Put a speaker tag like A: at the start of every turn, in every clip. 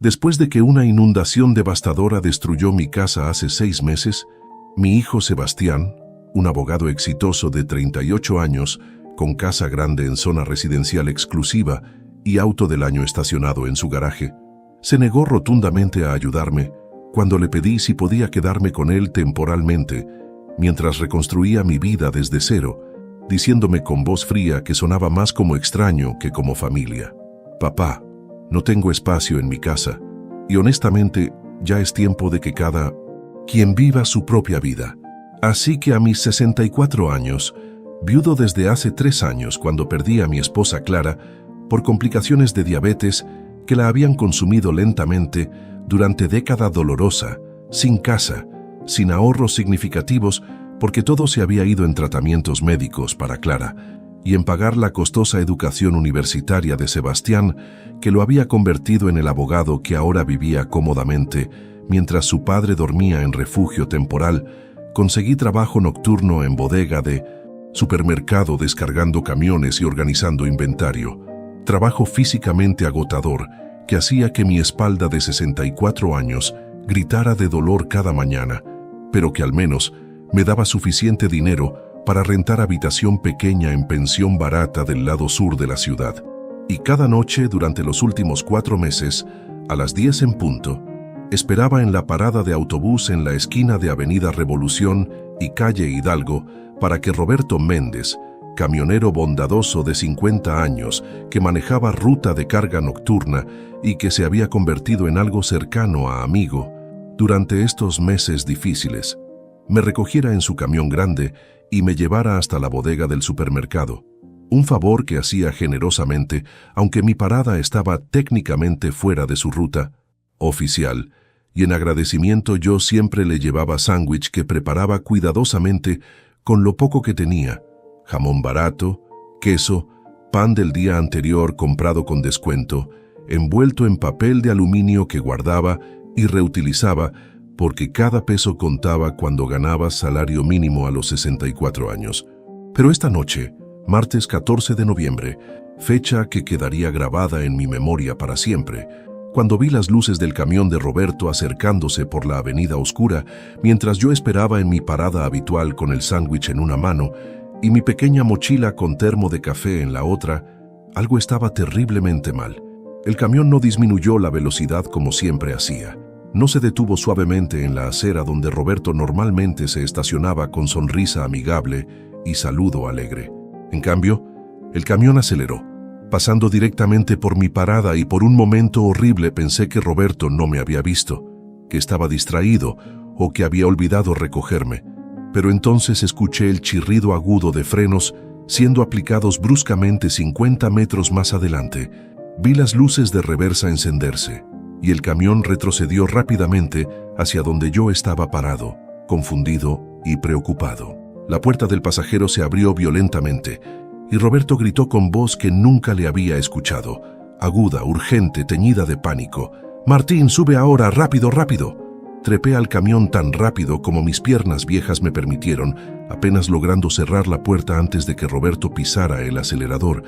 A: Después de que una inundación devastadora destruyó mi casa hace 6 meses, mi hijo Sebastián, un abogado exitoso de 38 años, con casa grande en zona residencial exclusiva y auto del año estacionado en su garaje, se negó rotundamente a ayudarme cuando le pedí si podía quedarme con él temporalmente mientras reconstruía mi vida desde cero, diciéndome con voz fría que sonaba más como extraño que como familia. Papá, no tengo espacio en mi casa y honestamente ya es tiempo de que cada quien viva su propia vida. Así que a mis 64 años, viudo desde hace 3 años cuando perdí a mi esposa Clara por complicaciones de diabetes que la habían consumido lentamente durante década dolorosa, sin casa, sin ahorros significativos porque todo se había ido en tratamientos médicos para Clara y en pagar la costosa educación universitaria de Sebastián, que lo había convertido en el abogado que ahora vivía cómodamente mientras su padre dormía en refugio temporal. Conseguí trabajo nocturno en bodega de supermercado descargando camiones y organizando inventario. Trabajo físicamente agotador que hacía que mi espalda de 64 años gritara de dolor cada mañana, pero que al menos me daba suficiente dinero para rentar habitación pequeña en pensión barata del lado sur de la ciudad. Y cada noche durante los últimos 4 meses, a las 10 en punto, esperaba en la parada de autobús en la esquina de Avenida Revolución y Calle Hidalgo para que Roberto Méndez, camionero bondadoso de 50 años que manejaba ruta de carga nocturna y que se había convertido en algo cercano a amigo durante estos meses difíciles, me recogiera en su camión grande y me llevara hasta la bodega del supermercado. Un favor que hacía generosamente, aunque mi parada estaba técnicamente fuera de su ruta oficial, y en agradecimiento yo siempre le llevaba sándwich que preparaba cuidadosamente con lo poco que tenía: jamón barato, queso, pan del día anterior comprado con descuento, envuelto en papel de aluminio que guardaba y reutilizaba porque cada peso contaba cuando ganaba salario mínimo a los 64 años. Pero esta noche, martes 14 de noviembre, fecha que quedaría grabada en mi memoria para siempre, cuando vi las luces del camión de Roberto acercándose por la avenida oscura, mientras yo esperaba en mi parada habitual con el sándwich en una mano y mi pequeña mochila con termo de café en la otra, algo estaba terriblemente mal. El camión no disminuyó la velocidad como siempre hacía. No se detuvo suavemente en la acera donde Roberto normalmente se estacionaba con sonrisa amigable y saludo alegre. En cambio, el camión aceleró, pasando directamente por mi parada, y por un momento horrible pensé que Roberto no me había visto, que estaba distraído o que había olvidado recogerme. Pero entonces escuché el chirrido agudo de frenos siendo aplicados bruscamente 50 metros más adelante. Vi las luces de reversa encenderse y el camión retrocedió rápidamente hacia donde yo estaba parado, confundido y preocupado. La puerta del pasajero se abrió violentamente y Roberto gritó con voz que nunca le había escuchado, aguda, urgente, teñida de pánico: «Martín, sube ahora, rápido, rápido». Trepé al camión tan rápido como mis piernas viejas me permitieron, apenas logrando cerrar la puerta antes de que Roberto pisara el acelerador,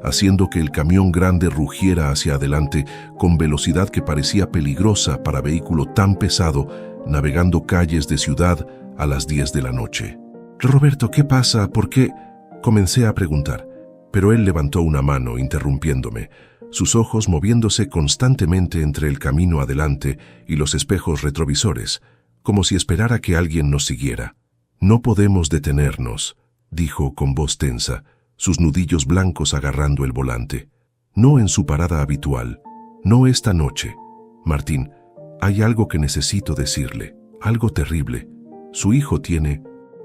A: haciendo que el camión grande rugiera hacia adelante con velocidad que parecía peligrosa para vehículo tan pesado, navegando calles de ciudad a las 10 de la noche. «Roberto, ¿qué pasa? ¿Por qué?», comencé a preguntar, pero él levantó una mano interrumpiéndome, sus ojos moviéndose constantemente entre el camino adelante y los espejos retrovisores, como si esperara que alguien nos siguiera. «No podemos detenernos», dijo con voz tensa, sus nudillos blancos agarrando el volante. «No en su parada habitual, no esta noche. Martín, hay algo que necesito decirle, algo terrible. Su hijo tiene...».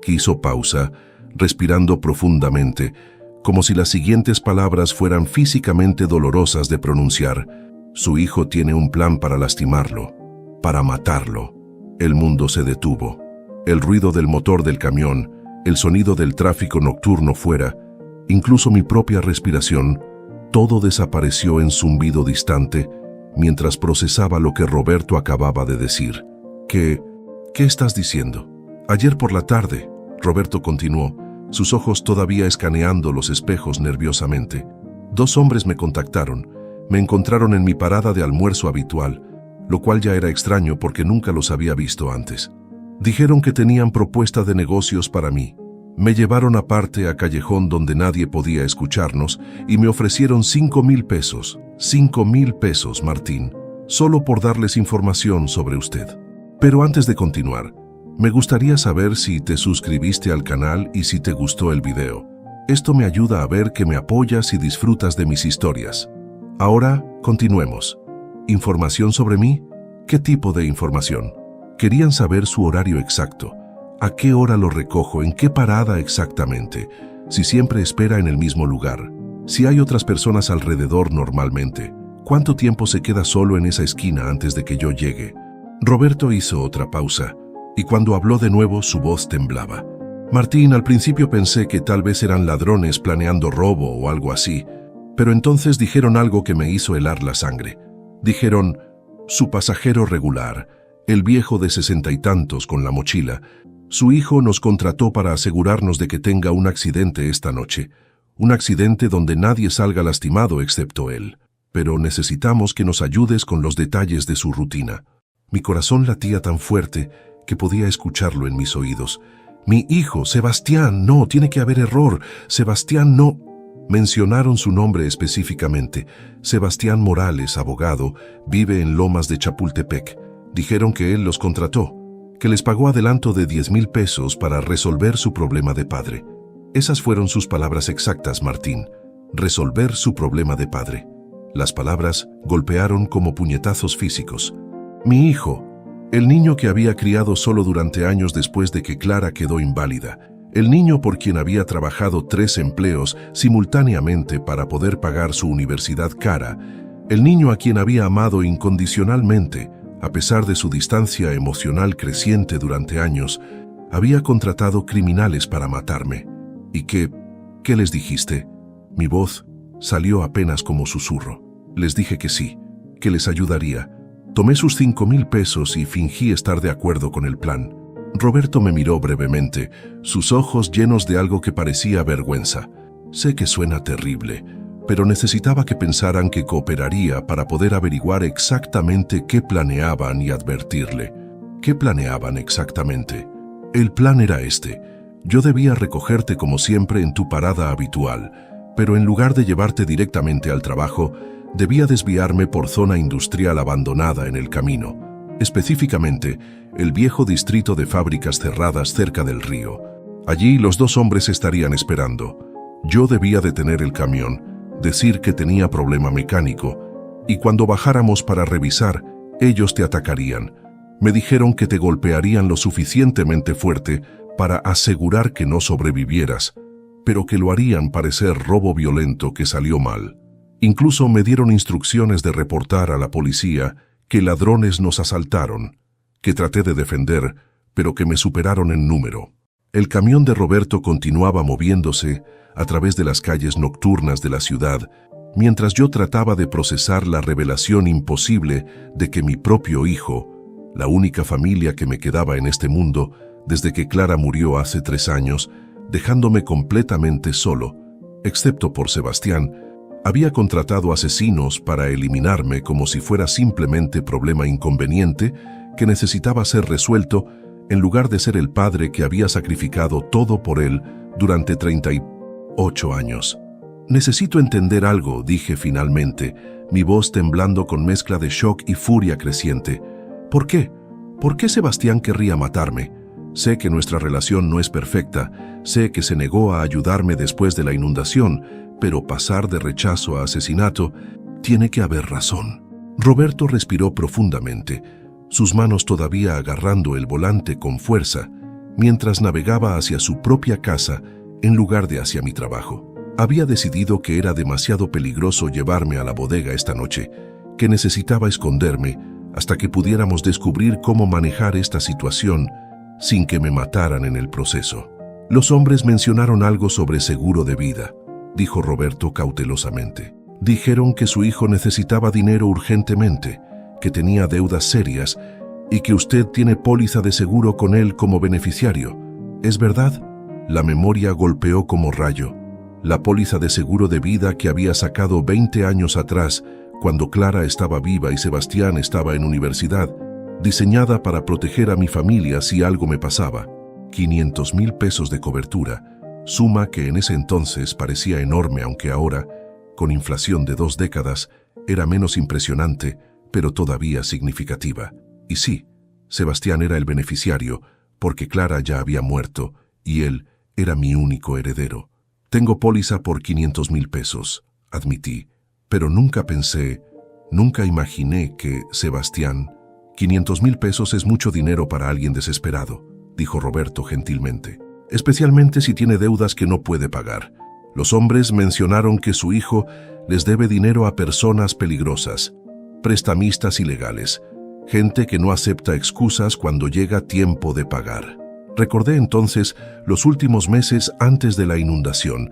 A: Hizo pausa, respirando profundamente, como si las siguientes palabras fueran físicamente dolorosas de pronunciar. «Su hijo tiene un plan para lastimarlo, para matarlo». El mundo se detuvo. El ruido del motor del camión, el sonido del tráfico nocturno fuera, incluso mi propia respiración, todo desapareció en zumbido distante mientras procesaba lo que Roberto acababa de decir. ¿Qué estás diciendo?» «Ayer por la tarde», Roberto continuó, sus ojos todavía escaneando los espejos nerviosamente. «2 hombres me contactaron, me encontraron en mi parada de almuerzo habitual, lo cual ya era extraño porque nunca los había visto antes. Dijeron que tenían propuesta de negocios para mí. Me llevaron aparte a callejón donde nadie podía escucharnos y me ofrecieron 5,000 pesos. 5,000 pesos, Martín, solo por darles información sobre usted. Pero antes de continuar, me gustaría saber si te suscribiste al canal y si te gustó el video. Esto me ayuda a ver que me apoyas y disfrutas de mis historias. Ahora, continuemos. ¿Información sobre mí? ¿Qué tipo de información? Querían saber su horario exacto. ¿A qué hora lo recojo? ¿En qué parada exactamente? Si siempre espera en el mismo lugar. Si hay otras personas alrededor normalmente. ¿Cuánto tiempo se queda solo en esa esquina antes de que yo llegue? Roberto hizo otra pausa, y cuando habló de nuevo su voz temblaba. Martín, al principio pensé que tal vez eran ladrones planeando robo o algo así, pero entonces dijeron algo que me hizo helar la sangre. Dijeron, su pasajero regular, el viejo de 60 y tantos con la mochila, su hijo nos contrató para asegurarnos de que tenga un accidente esta noche, un accidente donde nadie salga lastimado excepto él, pero necesitamos que nos ayudes con los detalles de su rutina. Mi corazón latía tan fuerte que podía escucharlo en mis oídos. Mi hijo, Sebastián, no, tiene que haber error. Sebastián, no. Mencionaron su nombre específicamente. Sebastián Morales, abogado, vive en Lomas de Chapultepec. Dijeron que él los contrató, que les pagó adelanto de 10,000 pesos para resolver su problema de padre. Esas fueron sus palabras exactas, Martín. Resolver su problema de padre. Las palabras golpearon como puñetazos físicos. Mi hijo, el niño que había criado solo durante años después de que Clara quedó inválida, el niño por quien había trabajado 3 empleos simultáneamente para poder pagar su universidad cara, el niño a quien había amado incondicionalmente, a pesar de su distancia emocional creciente durante años, había contratado criminales para matarme. ¿Y qué les dijiste? Mi voz salió apenas como susurro. Les dije que sí, que les ayudaría. Tomé sus 5,000 pesos y fingí estar de acuerdo con el plan. Roberto me miró brevemente, sus ojos llenos de algo que parecía vergüenza. Sé que suena terrible, pero necesitaba que pensaran que cooperaría para poder averiguar exactamente qué planeaban y advertirle. ¿Qué planeaban exactamente? El plan era este. Yo debía recogerte como siempre en tu parada habitual, pero en lugar de llevarte directamente al trabajo, debía desviarme por zona industrial abandonada en el camino, específicamente el viejo distrito de fábricas cerradas cerca del río. Allí los 2 hombres estarían esperando. Yo debía detener el camión, decir que tenía problema mecánico, y cuando bajáramos para revisar, ellos te atacarían. Me dijeron que te golpearían lo suficientemente fuerte para asegurar que no sobrevivieras, pero que lo harían parecer robo violento que salió mal. Incluso me dieron instrucciones de reportar a la policía que ladrones nos asaltaron, que traté de defender, pero que me superaron en número. El camión de Roberto continuaba moviéndose a través de las calles nocturnas de la ciudad, mientras yo trataba de procesar la revelación imposible de que mi propio hijo, la única familia que me quedaba en este mundo desde que Clara murió hace 3 años, dejándome completamente solo, excepto por Sebastián, había contratado asesinos para eliminarme como si fuera simplemente problema inconveniente que necesitaba ser resuelto en lugar de ser el padre que había sacrificado todo por él durante 38 años. Necesito entender algo, dije finalmente, mi voz temblando con mezcla de shock y furia creciente. ¿Por qué? ¿Por qué Sebastián querría matarme? Sé que nuestra relación no es perfecta, sé que se negó a ayudarme después de la inundación, pero pasar de rechazo a asesinato, tiene que haber razón. Roberto respiró profundamente, sus manos todavía agarrando el volante con fuerza, mientras navegaba hacia su propia casa en lugar de hacia mi trabajo. Había decidido que era demasiado peligroso llevarme a la bodega esta noche, que necesitaba esconderme hasta que pudiéramos descubrir cómo manejar esta situación sin que me mataran en el proceso. Los hombres mencionaron algo sobre seguro de vida, dijo Roberto cautelosamente. Dijeron que su hijo necesitaba dinero urgentemente, que tenía deudas serias y que usted tiene póliza de seguro con él como beneficiario. ¿Es verdad? La memoria golpeó como rayo. La póliza de seguro de vida que había sacado 20 años atrás cuando Clara estaba viva y Sebastián estaba en universidad, diseñada para proteger a mi familia si algo me pasaba. 500,000 pesos de cobertura, suma que en ese entonces parecía enorme, aunque ahora, con inflación de 2 décadas, era menos impresionante, pero todavía significativa. Y sí, Sebastián era el beneficiario, porque Clara ya había muerto, y él era mi único heredero. Tengo póliza por 500,000 pesos, admití, pero nunca imaginé que, Sebastián, 500,000 pesos es mucho dinero para alguien desesperado, dijo Roberto gentilmente, especialmente si tiene deudas que no puede pagar. Los hombres mencionaron que su hijo les debe dinero a personas peligrosas, prestamistas ilegales, gente que no acepta excusas cuando llega tiempo de pagar. Recordé entonces los últimos meses antes de la inundación,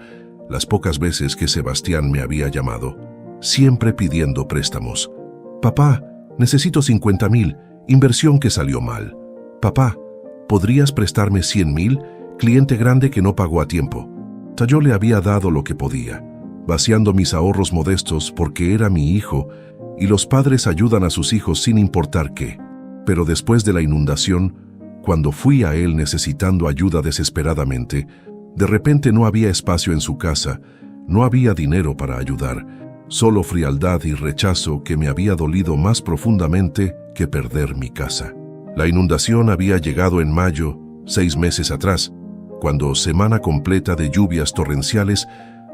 A: las pocas veces que Sebastián me había llamado, siempre pidiendo préstamos. Papá, necesito 50,000, inversión que salió mal. Papá, ¿podrías prestarme 100,000? Cliente grande que no pagó a tiempo. Yo le había dado lo que podía, vaciando mis ahorros modestos porque era mi hijo, y los padres ayudan a sus hijos sin importar qué. Pero después de la inundación, cuando fui a él necesitando ayuda desesperadamente, de repente no había espacio en su casa, no había dinero para ayudar, solo frialdad y rechazo que me había dolido más profundamente que perder mi casa. La inundación había llegado en mayo, 6 meses atrás, cuando semana completa de lluvias torrenciales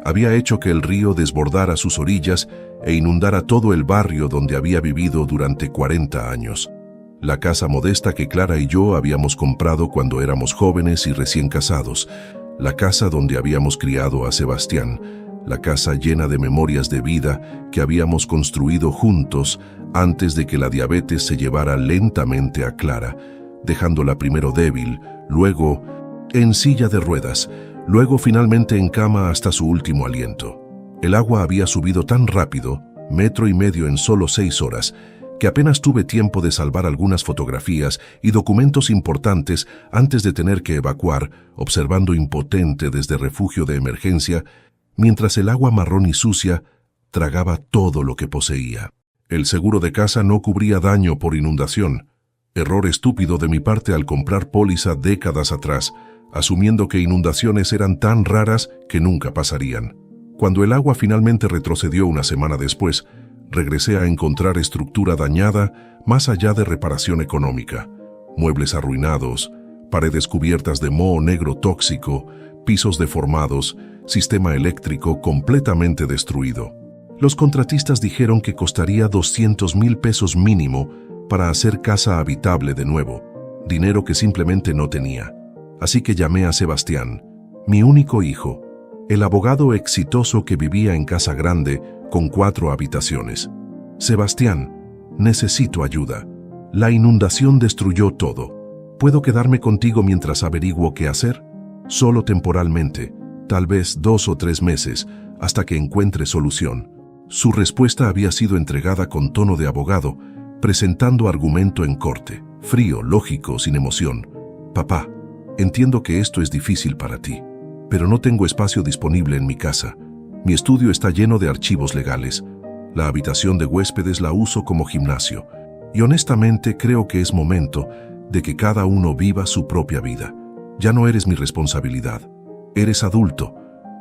A: había hecho que el río desbordara sus orillas e inundara todo el barrio donde había vivido durante 40 años. La casa modesta que Clara y yo habíamos comprado cuando éramos jóvenes y recién casados, la casa donde habíamos criado a Sebastián, la casa llena de memorias de vida que habíamos construido juntos antes de que la diabetes se llevara lentamente a Clara, dejándola primero débil, luego en silla de ruedas, luego finalmente en cama hasta su último aliento. El agua había subido tan rápido, 1,5 metros en solo 6 horas, que apenas tuve tiempo de salvar algunas fotografías y documentos importantes antes de tener que evacuar, observando impotente desde refugio de emergencia, mientras el agua marrón y sucia tragaba todo lo que poseía. El seguro de casa no cubría daño por inundación. Error estúpido de mi parte al comprar póliza décadas atrás, asumiendo que inundaciones eran tan raras que nunca pasarían. Cuando el agua finalmente retrocedió una semana después, regresé a encontrar estructura dañada más allá de reparación económica. Muebles arruinados, paredes cubiertas de moho negro tóxico, pisos deformados, sistema eléctrico completamente destruido. Los contratistas dijeron que costaría 200,000 pesos mínimo para hacer casa habitable de nuevo, dinero que simplemente no tenía. Así que llamé a Sebastián, mi único hijo, el abogado exitoso que vivía en casa grande con 4 habitaciones. Sebastián, necesito ayuda. La inundación destruyó todo. ¿Puedo quedarme contigo mientras averiguo qué hacer? Solo temporalmente, tal vez 2 o 3 meses, hasta que encuentre solución. Su respuesta había sido entregada con tono de abogado, presentando argumento en corte, frío, lógico, sin emoción. Papá, entiendo que esto es difícil para ti, pero no tengo espacio disponible en mi casa. Mi estudio está lleno de archivos legales. La habitación de huéspedes la uso como gimnasio. Y honestamente creo que es momento de que cada uno viva su propia vida. Ya no eres mi responsabilidad. Eres adulto.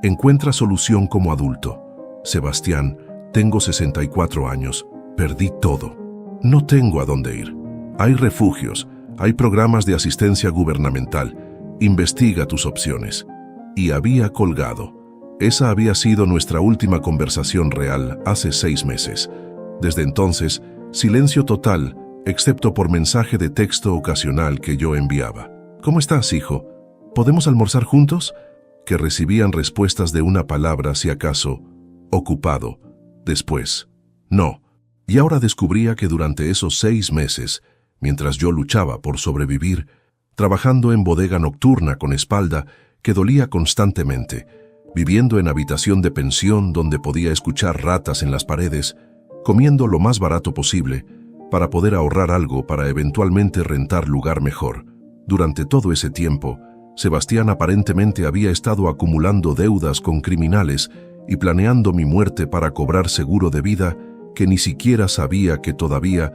A: Encuentra solución como adulto. Sebastián, tengo 64 años. Perdí todo. No tengo a dónde ir. Hay refugios. Hay programas de asistencia gubernamental. Investiga tus opciones. Y había colgado. Esa había sido nuestra última conversación real hace 6 meses. Desde entonces, silencio total, excepto por mensaje de texto ocasional que yo enviaba. ¿Cómo estás, hijo? ¿Podemos almorzar juntos? Que recibían respuestas de una palabra, si acaso, ocupado. Después, no. Y ahora descubría que durante esos 6 meses, mientras yo luchaba por sobrevivir, trabajando en bodega nocturna con espalda que dolía constantemente, viviendo en habitación de pensión donde podía escuchar ratas en las paredes, comiendo lo más barato posible para poder ahorrar algo para eventualmente rentar lugar mejor. Durante todo ese tiempo, Sebastián aparentemente había estado acumulando deudas con criminales y planeando mi muerte para cobrar seguro de vida que ni siquiera sabía que todavía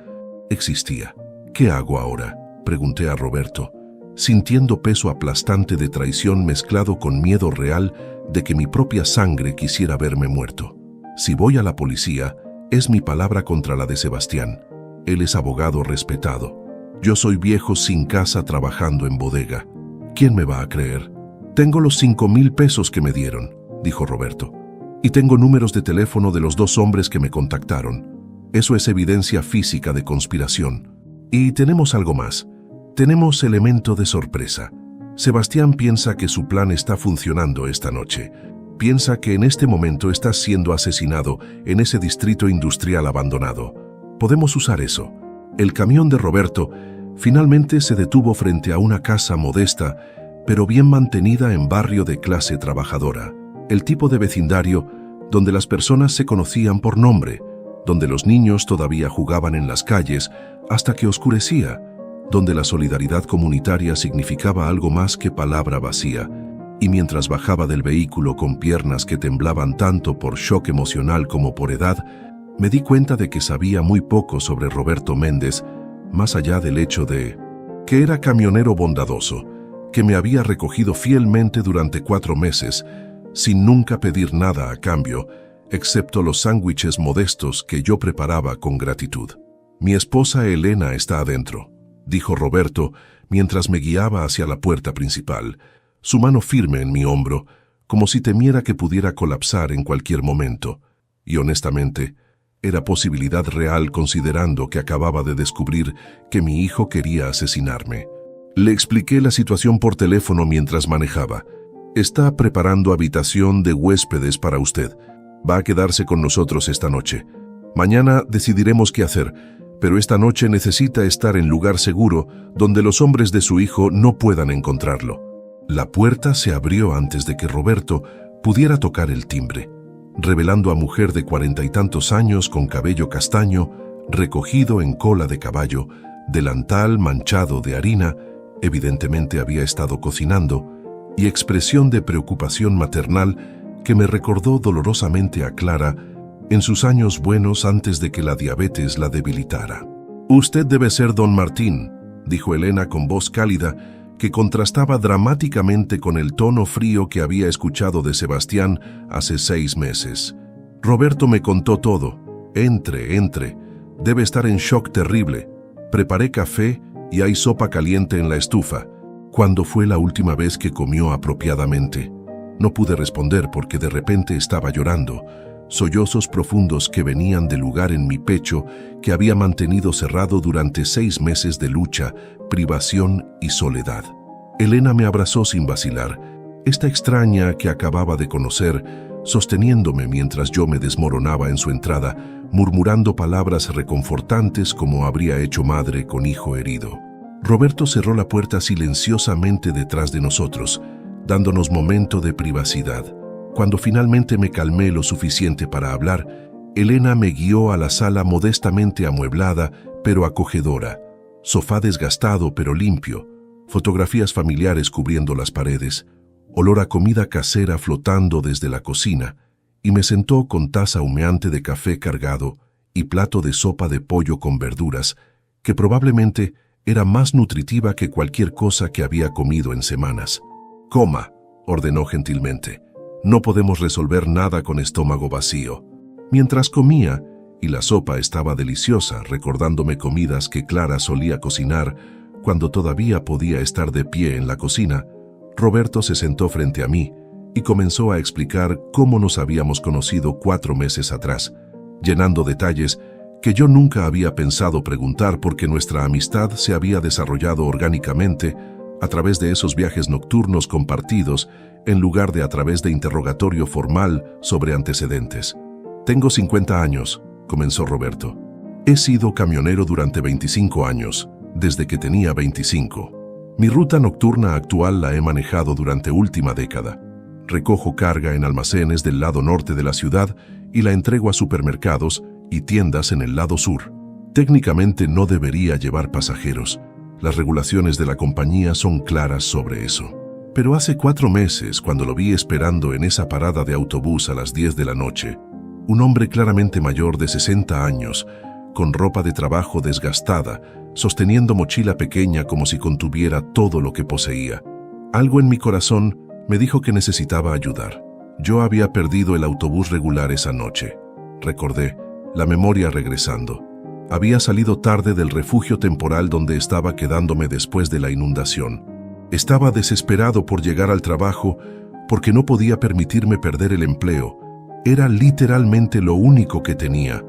A: existía. ¿Qué hago ahora?, pregunté a Roberto, sintiendo peso aplastante de traición mezclado con miedo real de que mi propia sangre quisiera verme muerto. Si voy a la policía, es mi palabra contra la de Sebastián. Él es abogado respetado. Yo soy viejo sin casa trabajando en bodega. ¿Quién me va a creer? Tengo los 5,000 pesos que me dieron, dijo Roberto. Y tengo números de teléfono de los 2 hombres que me contactaron. Eso es evidencia física de conspiración. Y tenemos algo más. Tenemos elemento de sorpresa. Sebastián piensa que su plan está funcionando esta noche. Piensa que en este momento está siendo asesinado en ese distrito industrial abandonado. Podemos usar eso. El camión de Roberto finalmente se detuvo frente a una casa modesta, pero bien mantenida en barrio de clase trabajadora. El tipo de vecindario donde las personas se conocían por nombre, donde los niños todavía jugaban en las calles hasta que oscurecía, donde la solidaridad comunitaria significaba algo más que palabra vacía. Y mientras bajaba del vehículo con piernas que temblaban tanto por shock emocional como por edad, me di cuenta de que sabía muy poco sobre Roberto Méndez, más allá del hecho de que era camionero bondadoso, que me había recogido fielmente durante 4 meses, sin nunca pedir nada a cambio, excepto los sándwiches modestos que yo preparaba con gratitud. Mi esposa Elena está adentro, dijo Roberto mientras me guiaba hacia la puerta principal, su mano firme en mi hombro, como si temiera que pudiera colapsar en cualquier momento. Y honestamente, era posibilidad real considerando que acababa de descubrir que mi hijo quería asesinarme. Le expliqué la situación por teléfono mientras manejaba. Está preparando habitación de huéspedes para usted. Va a quedarse con nosotros esta noche. Mañana decidiremos qué hacer, pero esta noche necesita estar en lugar seguro donde los hombres de su hijo no puedan encontrarlo. La puerta se abrió antes de que Roberto pudiera tocar el timbre, revelando a mujer de 40 y tantos años con cabello castaño, recogido en cola de caballo, delantal manchado de harina, evidentemente había estado cocinando, y expresión de preocupación maternal que me recordó dolorosamente a Clara en sus años buenos antes de que la diabetes la debilitara. «Usted debe ser don Martín», dijo Elena con voz cálida, que contrastaba dramáticamente con el tono frío que había escuchado de Sebastián hace 6 meses. «Roberto me contó todo. Entre. Debe estar en shock terrible. Preparé café y hay sopa caliente en la estufa. ¿Cuándo fue la última vez que comió apropiadamente?». No pude responder porque de repente estaba llorando, sollozos profundos que venían del lugar en mi pecho que había mantenido cerrado durante 6 meses de lucha, privación y soledad. Elena me abrazó sin vacilar, esta extraña que acababa de conocer, sosteniéndome mientras yo me desmoronaba en su entrada, murmurando palabras reconfortantes como habría hecho madre con hijo herido. Roberto cerró la puerta silenciosamente detrás de nosotros, dándonos momento de privacidad. Cuando finalmente me calmé lo suficiente para hablar, Elena me guió a la sala modestamente amueblada, pero acogedora. Sofá desgastado pero limpio, fotografías familiares cubriendo las paredes, olor a comida casera flotando desde la cocina, y me sentó con taza humeante de café cargado y plato de sopa de pollo con verduras, que probablemente era más nutritiva que cualquier cosa que había comido en semanas. «Coma», ordenó gentilmente. «No podemos resolver nada con estómago vacío». Mientras comía, y la sopa estaba deliciosa, recordándome comidas que Clara solía cocinar cuando todavía podía estar de pie en la cocina, Roberto se sentó frente a mí y comenzó a explicar cómo nos habíamos conocido 4 meses atrás, llenando detalles que yo nunca había pensado preguntar porque nuestra amistad se había desarrollado orgánicamente a través de esos viajes nocturnos compartidos en lugar de a través de interrogatorio formal sobre antecedentes. «Tengo 50 años», comenzó Roberto. «He sido camionero durante 25 años, desde que tenía 25. Mi ruta nocturna actual la he manejado durante última década. Recojo carga en almacenes del lado norte de la ciudad y la entrego a supermercados y tiendas en el lado sur. Técnicamente no debería llevar pasajeros. Las regulaciones de la compañía son claras sobre eso. Pero hace 4 meses, cuando lo vi esperando en esa parada de autobús a las 10 de la noche, Un hombre claramente mayor de 60 años, con ropa de trabajo desgastada, sosteniendo mochila pequeña como si contuviera todo lo que poseía. Algo en mi corazón me dijo que necesitaba ayudar. Yo había perdido el autobús regular esa noche. Recordé, la memoria regresando. Había salido tarde del refugio temporal donde estaba quedándome después de la inundación. Estaba desesperado por llegar al trabajo porque no podía permitirme perder el empleo. Era literalmente lo único que tenía.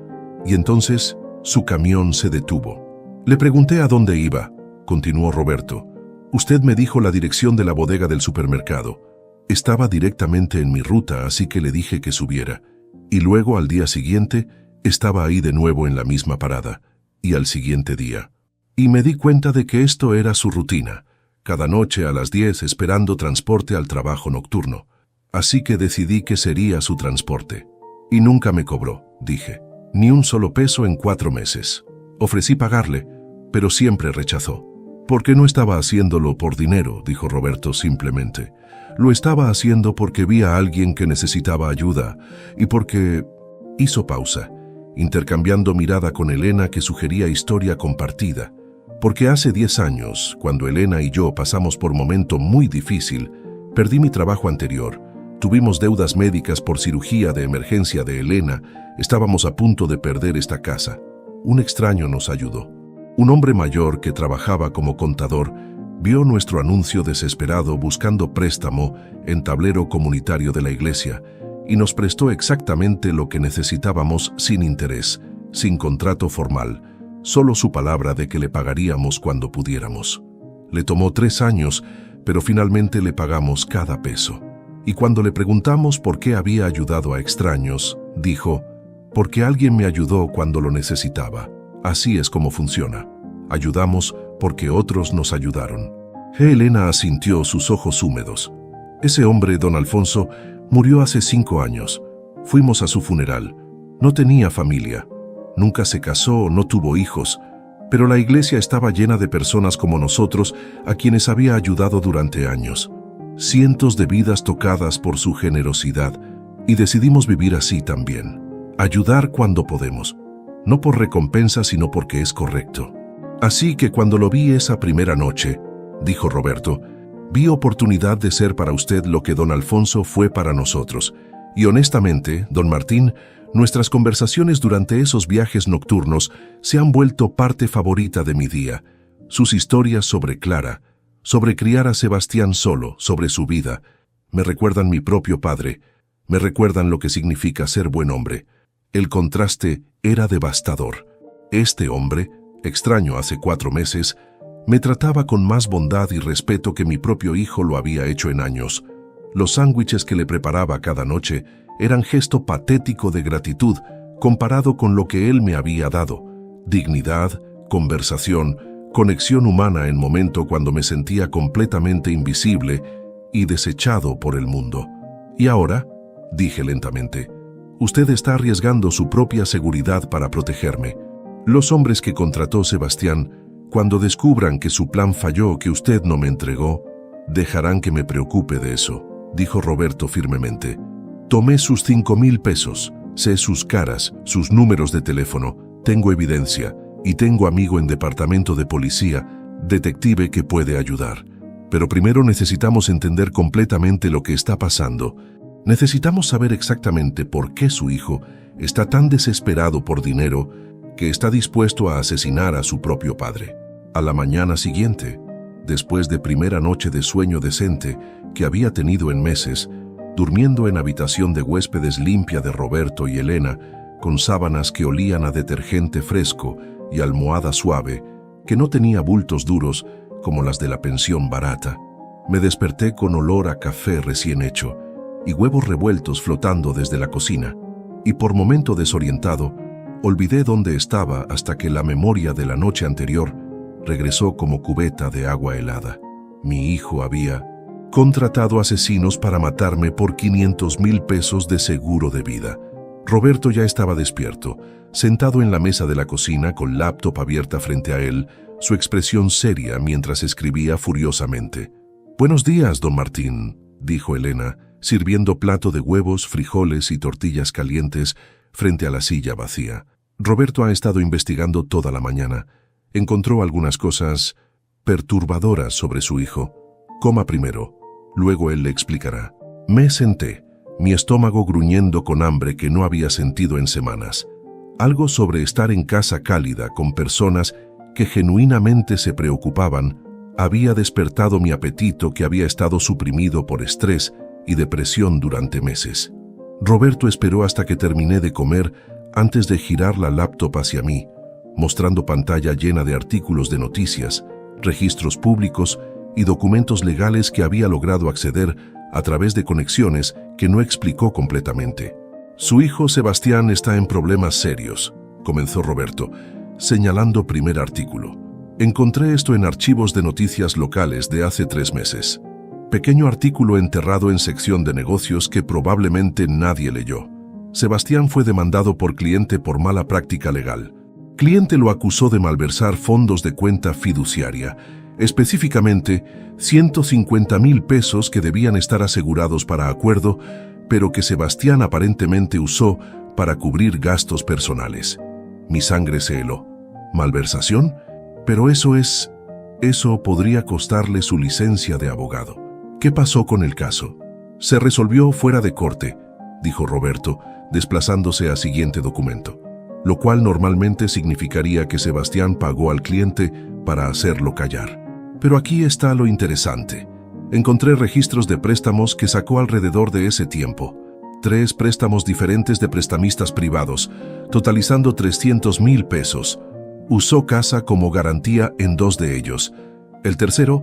A: Y entonces su camión se detuvo. Le pregunté a dónde iba, continuó Roberto. Usted me dijo la dirección de la bodega del supermercado. Estaba directamente en mi ruta, así que le dije que subiera. Y luego, al día siguiente, estaba ahí de nuevo en la misma parada. Y al siguiente día. Y me di cuenta de que esto era su rutina. Cada noche a las 10 esperando transporte al trabajo nocturno. Así que decidí que sería su transporte. Y nunca me cobró, dije. Ni un solo peso en 4 meses. Ofrecí pagarle, pero siempre rechazó. «Porque no estaba haciéndolo por dinero», dijo Roberto simplemente. «Lo estaba haciendo porque vi a alguien que necesitaba ayuda y porque...» Hizo pausa, intercambiando mirada con Elena, que sugería historia compartida. «Porque hace 10 años, cuando Elena y yo pasamos por un momento muy difícil, perdí mi trabajo anterior. Tuvimos deudas médicas por cirugía de emergencia de Elena. Estábamos a punto de perder esta casa. Un extraño nos ayudó. Un hombre mayor que trabajaba como contador vio nuestro anuncio desesperado buscando préstamo en tablero comunitario de la iglesia y nos prestó exactamente lo que necesitábamos sin interés, sin contrato formal, solo su palabra de que le pagaríamos cuando pudiéramos. Le tomó 3 años, pero finalmente le pagamos cada peso. Y cuando le preguntamos por qué había ayudado a extraños, dijo, «Porque alguien me ayudó cuando lo necesitaba». Así es como funciona. Ayudamos porque otros nos ayudaron. Elena asintió, sus ojos húmedos. Ese hombre, don Alfonso, murió hace 5 años. Fuimos a su funeral. No tenía familia. Nunca se casó, no tuvo hijos. Pero la iglesia estaba llena de personas como nosotros, a quienes había ayudado durante años. Cientos de vidas tocadas por su generosidad. Y decidimos vivir así también. Ayudar cuando podemos. No por recompensa, sino porque es correcto. Así que cuando lo vi esa primera noche, dijo Roberto, vi oportunidad de ser para usted lo que don Alfonso fue para nosotros. Y honestamente, don Martín, nuestras conversaciones durante esos viajes nocturnos se han vuelto parte favorita de mi día. Sus historias sobre Clara, sobre criar a Sebastián solo, sobre su vida, me recuerdan mi propio padre, me recuerdan lo que significa ser buen hombre. El contraste era devastador. Este hombre, extraño hace 4 meses, me trataba con más bondad y respeto que mi propio hijo lo había hecho en años. Los sándwiches que le preparaba cada noche eran gesto patético de gratitud comparado con lo que él me había dado. Dignidad, conversación, conexión humana en momento cuando me sentía completamente invisible y desechado por el mundo. Y ahora, dije lentamente, usted está arriesgando su propia seguridad para protegerme. Los hombres que contrató Sebastián, cuando descubran que su plan falló, que usted no me entregó, dejarán que me preocupe de eso, dijo Roberto firmemente. Tomé sus 5,000 pesos, sé sus caras, sus números de teléfono, tengo evidencia y tengo amigo en departamento de policía, detective que puede ayudar. Pero primero necesitamos entender completamente lo que está pasando. Necesitamos saber exactamente por qué su hijo está tan desesperado por dinero que está dispuesto a asesinar a su propio padre. A la mañana siguiente, después de primera noche de sueño decente que había tenido en meses, durmiendo en habitación de huéspedes limpia de Roberto y Elena, con sábanas que olían a detergente fresco y almohada suave, que no tenía bultos duros como las de la pensión barata, me desperté con olor a café recién hecho y huevos revueltos flotando desde la cocina, y por momento desorientado, olvidé dónde estaba hasta que la memoria de la noche anterior regresó como cubeta de agua helada. Mi hijo había contratado asesinos para matarme por 500,000 pesos de seguro de vida. Roberto ya estaba despierto, sentado en la mesa de la cocina con laptop abierta frente a él, su expresión seria mientras escribía furiosamente. «Buenos días, don Martín», dijo Elena, sirviendo plato de huevos, frijoles y tortillas calientes frente a la silla vacía. Roberto ha estado investigando toda la mañana. Encontró algunas cosas perturbadoras sobre su hijo. Coma primero, luego él le explicará. Me senté, mi estómago gruñendo con hambre que no había sentido en semanas. Algo sobre estar en casa cálida con personas que genuinamente se preocupaban había despertado mi apetito que había estado suprimido por estrés y depresión durante meses. Roberto esperó hasta que terminé de comer antes de girar la laptop hacia mí, mostrando pantalla llena de artículos de noticias, registros públicos y documentos legales que había logrado acceder a través de conexiones que no explicó completamente. Su hijo Sebastián está en problemas serios, comenzó Roberto, señalando primer artículo. Encontré esto en archivos de noticias locales de hace 3 meses. Pequeño artículo enterrado en sección de negocios que probablemente nadie leyó. Sebastián fue demandado por cliente por mala práctica legal. Cliente lo acusó de malversar fondos de cuenta fiduciaria, específicamente 150,000 pesos que debían estar asegurados para acuerdo, pero que Sebastián aparentemente usó para cubrir gastos personales. Mi sangre se heló. ¿Malversación? Pero eso podría costarle su licencia de abogado. ¿Qué pasó con el caso? Se resolvió fuera de corte, dijo Roberto, desplazándose a siguiente documento, lo cual normalmente significaría que Sebastián pagó al cliente para hacerlo callar. Pero aquí está lo interesante. Encontré registros de préstamos que sacó alrededor de ese tiempo. 3 préstamos diferentes de prestamistas privados, totalizando 300,000 pesos. Usó casa como garantía en 2 de ellos. El tercero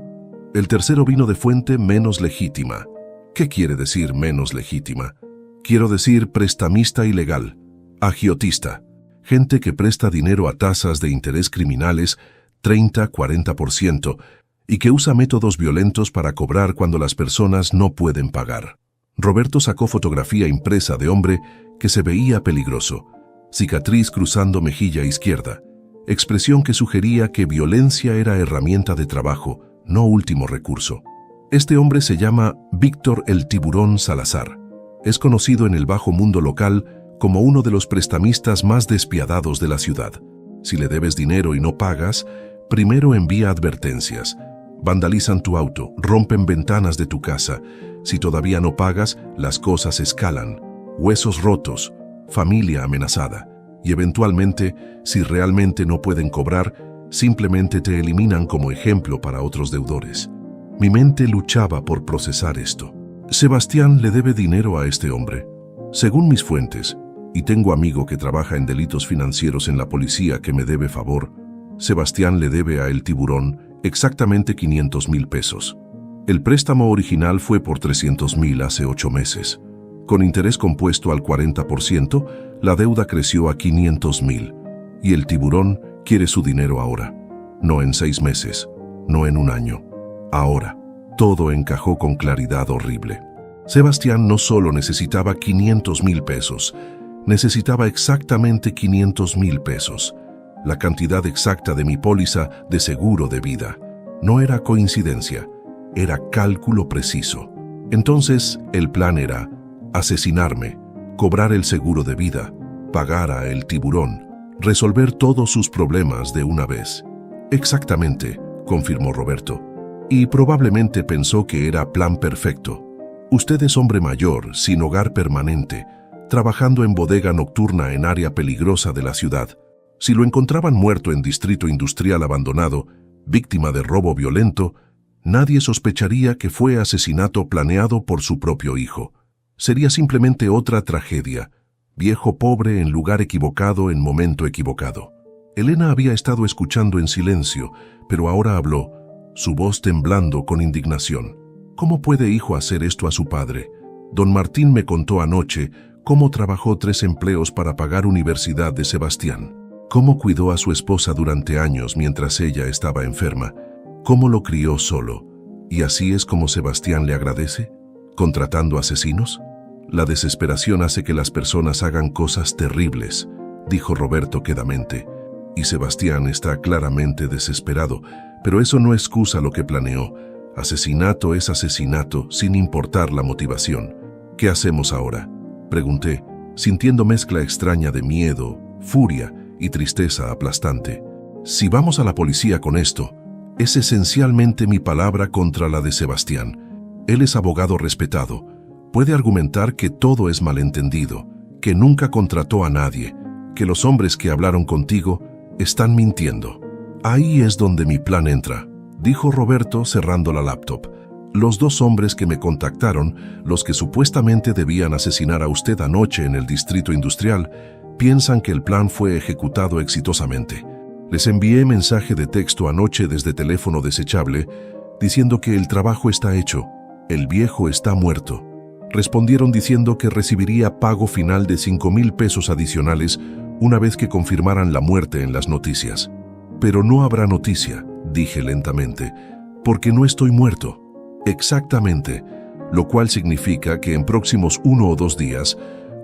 A: vino de fuente menos legítima. ¿Qué quiere decir menos legítima? Quiero decir prestamista ilegal, agiotista, gente que presta dinero a tasas de interés criminales 30-40% y que usa métodos violentos para cobrar cuando las personas no pueden pagar. Roberto sacó fotografía impresa de hombre que se veía peligroso, cicatriz cruzando mejilla izquierda, expresión que sugería que violencia era herramienta de trabajo, no último recurso. Este hombre se llama Víctor el Tiburón Salazar. Es conocido en el bajo mundo local como uno de los prestamistas más despiadados de la ciudad. Si le debes dinero y no pagas, primero envía advertencias. Vandalizan tu auto, rompen ventanas de tu casa. Si todavía no pagas, las cosas escalan. Huesos rotos, familia amenazada. Y eventualmente, si realmente no pueden cobrar, simplemente te eliminan como ejemplo para otros deudores. Mi mente luchaba por procesar esto. Sebastián le debe dinero a este hombre. Según mis fuentes, y tengo amigo que trabaja en delitos financieros en la policía que me debe favor, Sebastián le debe a El Tiburón exactamente 500,000 pesos. El préstamo original fue por 300,000 hace 8 meses. Con interés compuesto al 40%, la deuda creció a 500,000. Y El Tiburón quiere su dinero ahora. No en 6 meses, no en 1 año. Ahora. Todo encajó con claridad horrible. Sebastián no solo necesitaba 500,000 pesos, necesitaba exactamente 500,000 pesos. La cantidad exacta de mi póliza de seguro de vida. No era coincidencia, era cálculo preciso. Entonces, el plan era asesinarme, cobrar el seguro de vida, pagar a El Tiburón, resolver todos sus problemas de una vez. Exactamente, confirmó Roberto. Y probablemente pensó que era plan perfecto. Usted es hombre mayor, sin hogar permanente, trabajando en bodega nocturna en área peligrosa de la ciudad. Si lo encontraban muerto en distrito industrial abandonado, víctima de robo violento, nadie sospecharía que fue asesinato planeado por su propio hijo. Sería simplemente otra tragedia. Viejo pobre en lugar equivocado en momento equivocado. Elena había estado escuchando en silencio, pero ahora habló, su voz temblando con indignación. ¿Cómo puede hijo hacer esto a su padre? Don Martín me contó anoche cómo trabajó 3 empleos para pagar universidad de Sebastián. Cómo cuidó a su esposa durante años mientras ella estaba enferma. Cómo lo crió solo. ¿Y así es como Sebastián le agradece? ¿Contratando asesinos? La desesperación hace que las personas hagan cosas terribles, dijo Roberto quedamente. Y Sebastián está claramente desesperado, pero eso no excusa lo que planeó. Asesinato es asesinato sin importar la motivación. ¿Qué hacemos ahora?, pregunté, sintiendo mezcla extraña de miedo, furia y tristeza aplastante. Si vamos a la policía con esto, es esencialmente mi palabra contra la de Sebastián. Él es abogado respetado. Puede argumentar que todo es malentendido, que nunca contrató a nadie, que los hombres que hablaron contigo están mintiendo. Ahí es donde mi plan entra, dijo Roberto cerrando la laptop. Los dos hombres que me contactaron, los que supuestamente debían asesinar a usted anoche en el distrito industrial, piensan que el plan fue ejecutado exitosamente. Les envié mensaje de texto anoche desde teléfono desechable diciendo que el trabajo está hecho, el viejo está muerto. Respondieron diciendo que recibiría pago final de 5,000 pesos adicionales una vez que confirmaran la muerte en las noticias. Pero no habrá noticia, dije lentamente, porque no estoy muerto. Exactamente, lo cual significa que en próximos 1 o 2 días,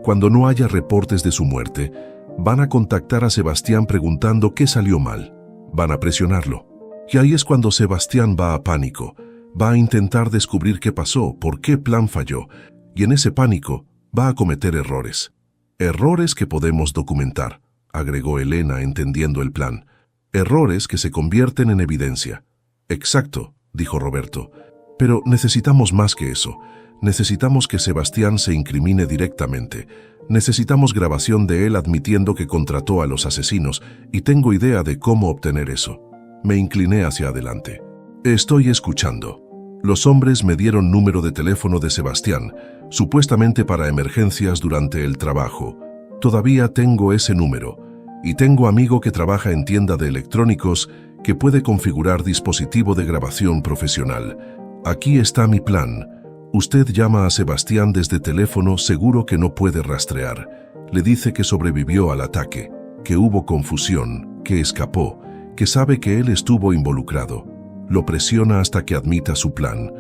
A: cuando no haya reportes de su muerte, van a contactar a Sebastián preguntando qué salió mal. Van a presionarlo. Y ahí es cuando Sebastián va a pánico. Va a intentar descubrir qué pasó, por qué plan falló. Y en ese pánico va a cometer errores. Errores que podemos documentar, agregó Elena entendiendo el plan. Errores que se convierten en evidencia. Exacto, dijo Roberto. Pero necesitamos más que eso. Necesitamos que Sebastián se incrimine directamente. Necesitamos grabación de él admitiendo que contrató a los asesinos y tengo idea de cómo obtener eso. Me incliné hacia adelante. Estoy escuchando. Los hombres me dieron número de teléfono de Sebastián, supuestamente para emergencias durante el trabajo. Todavía tengo ese número. Y tengo amigo que trabaja en tienda de electrónicos que puede configurar dispositivo de grabación profesional. Aquí está mi plan. Usted llama a Sebastián desde teléfono seguro que no puede rastrear. Le dice que sobrevivió al ataque, que hubo confusión, que escapó, que sabe que él estuvo involucrado. Lo presiona hasta que admita su plan.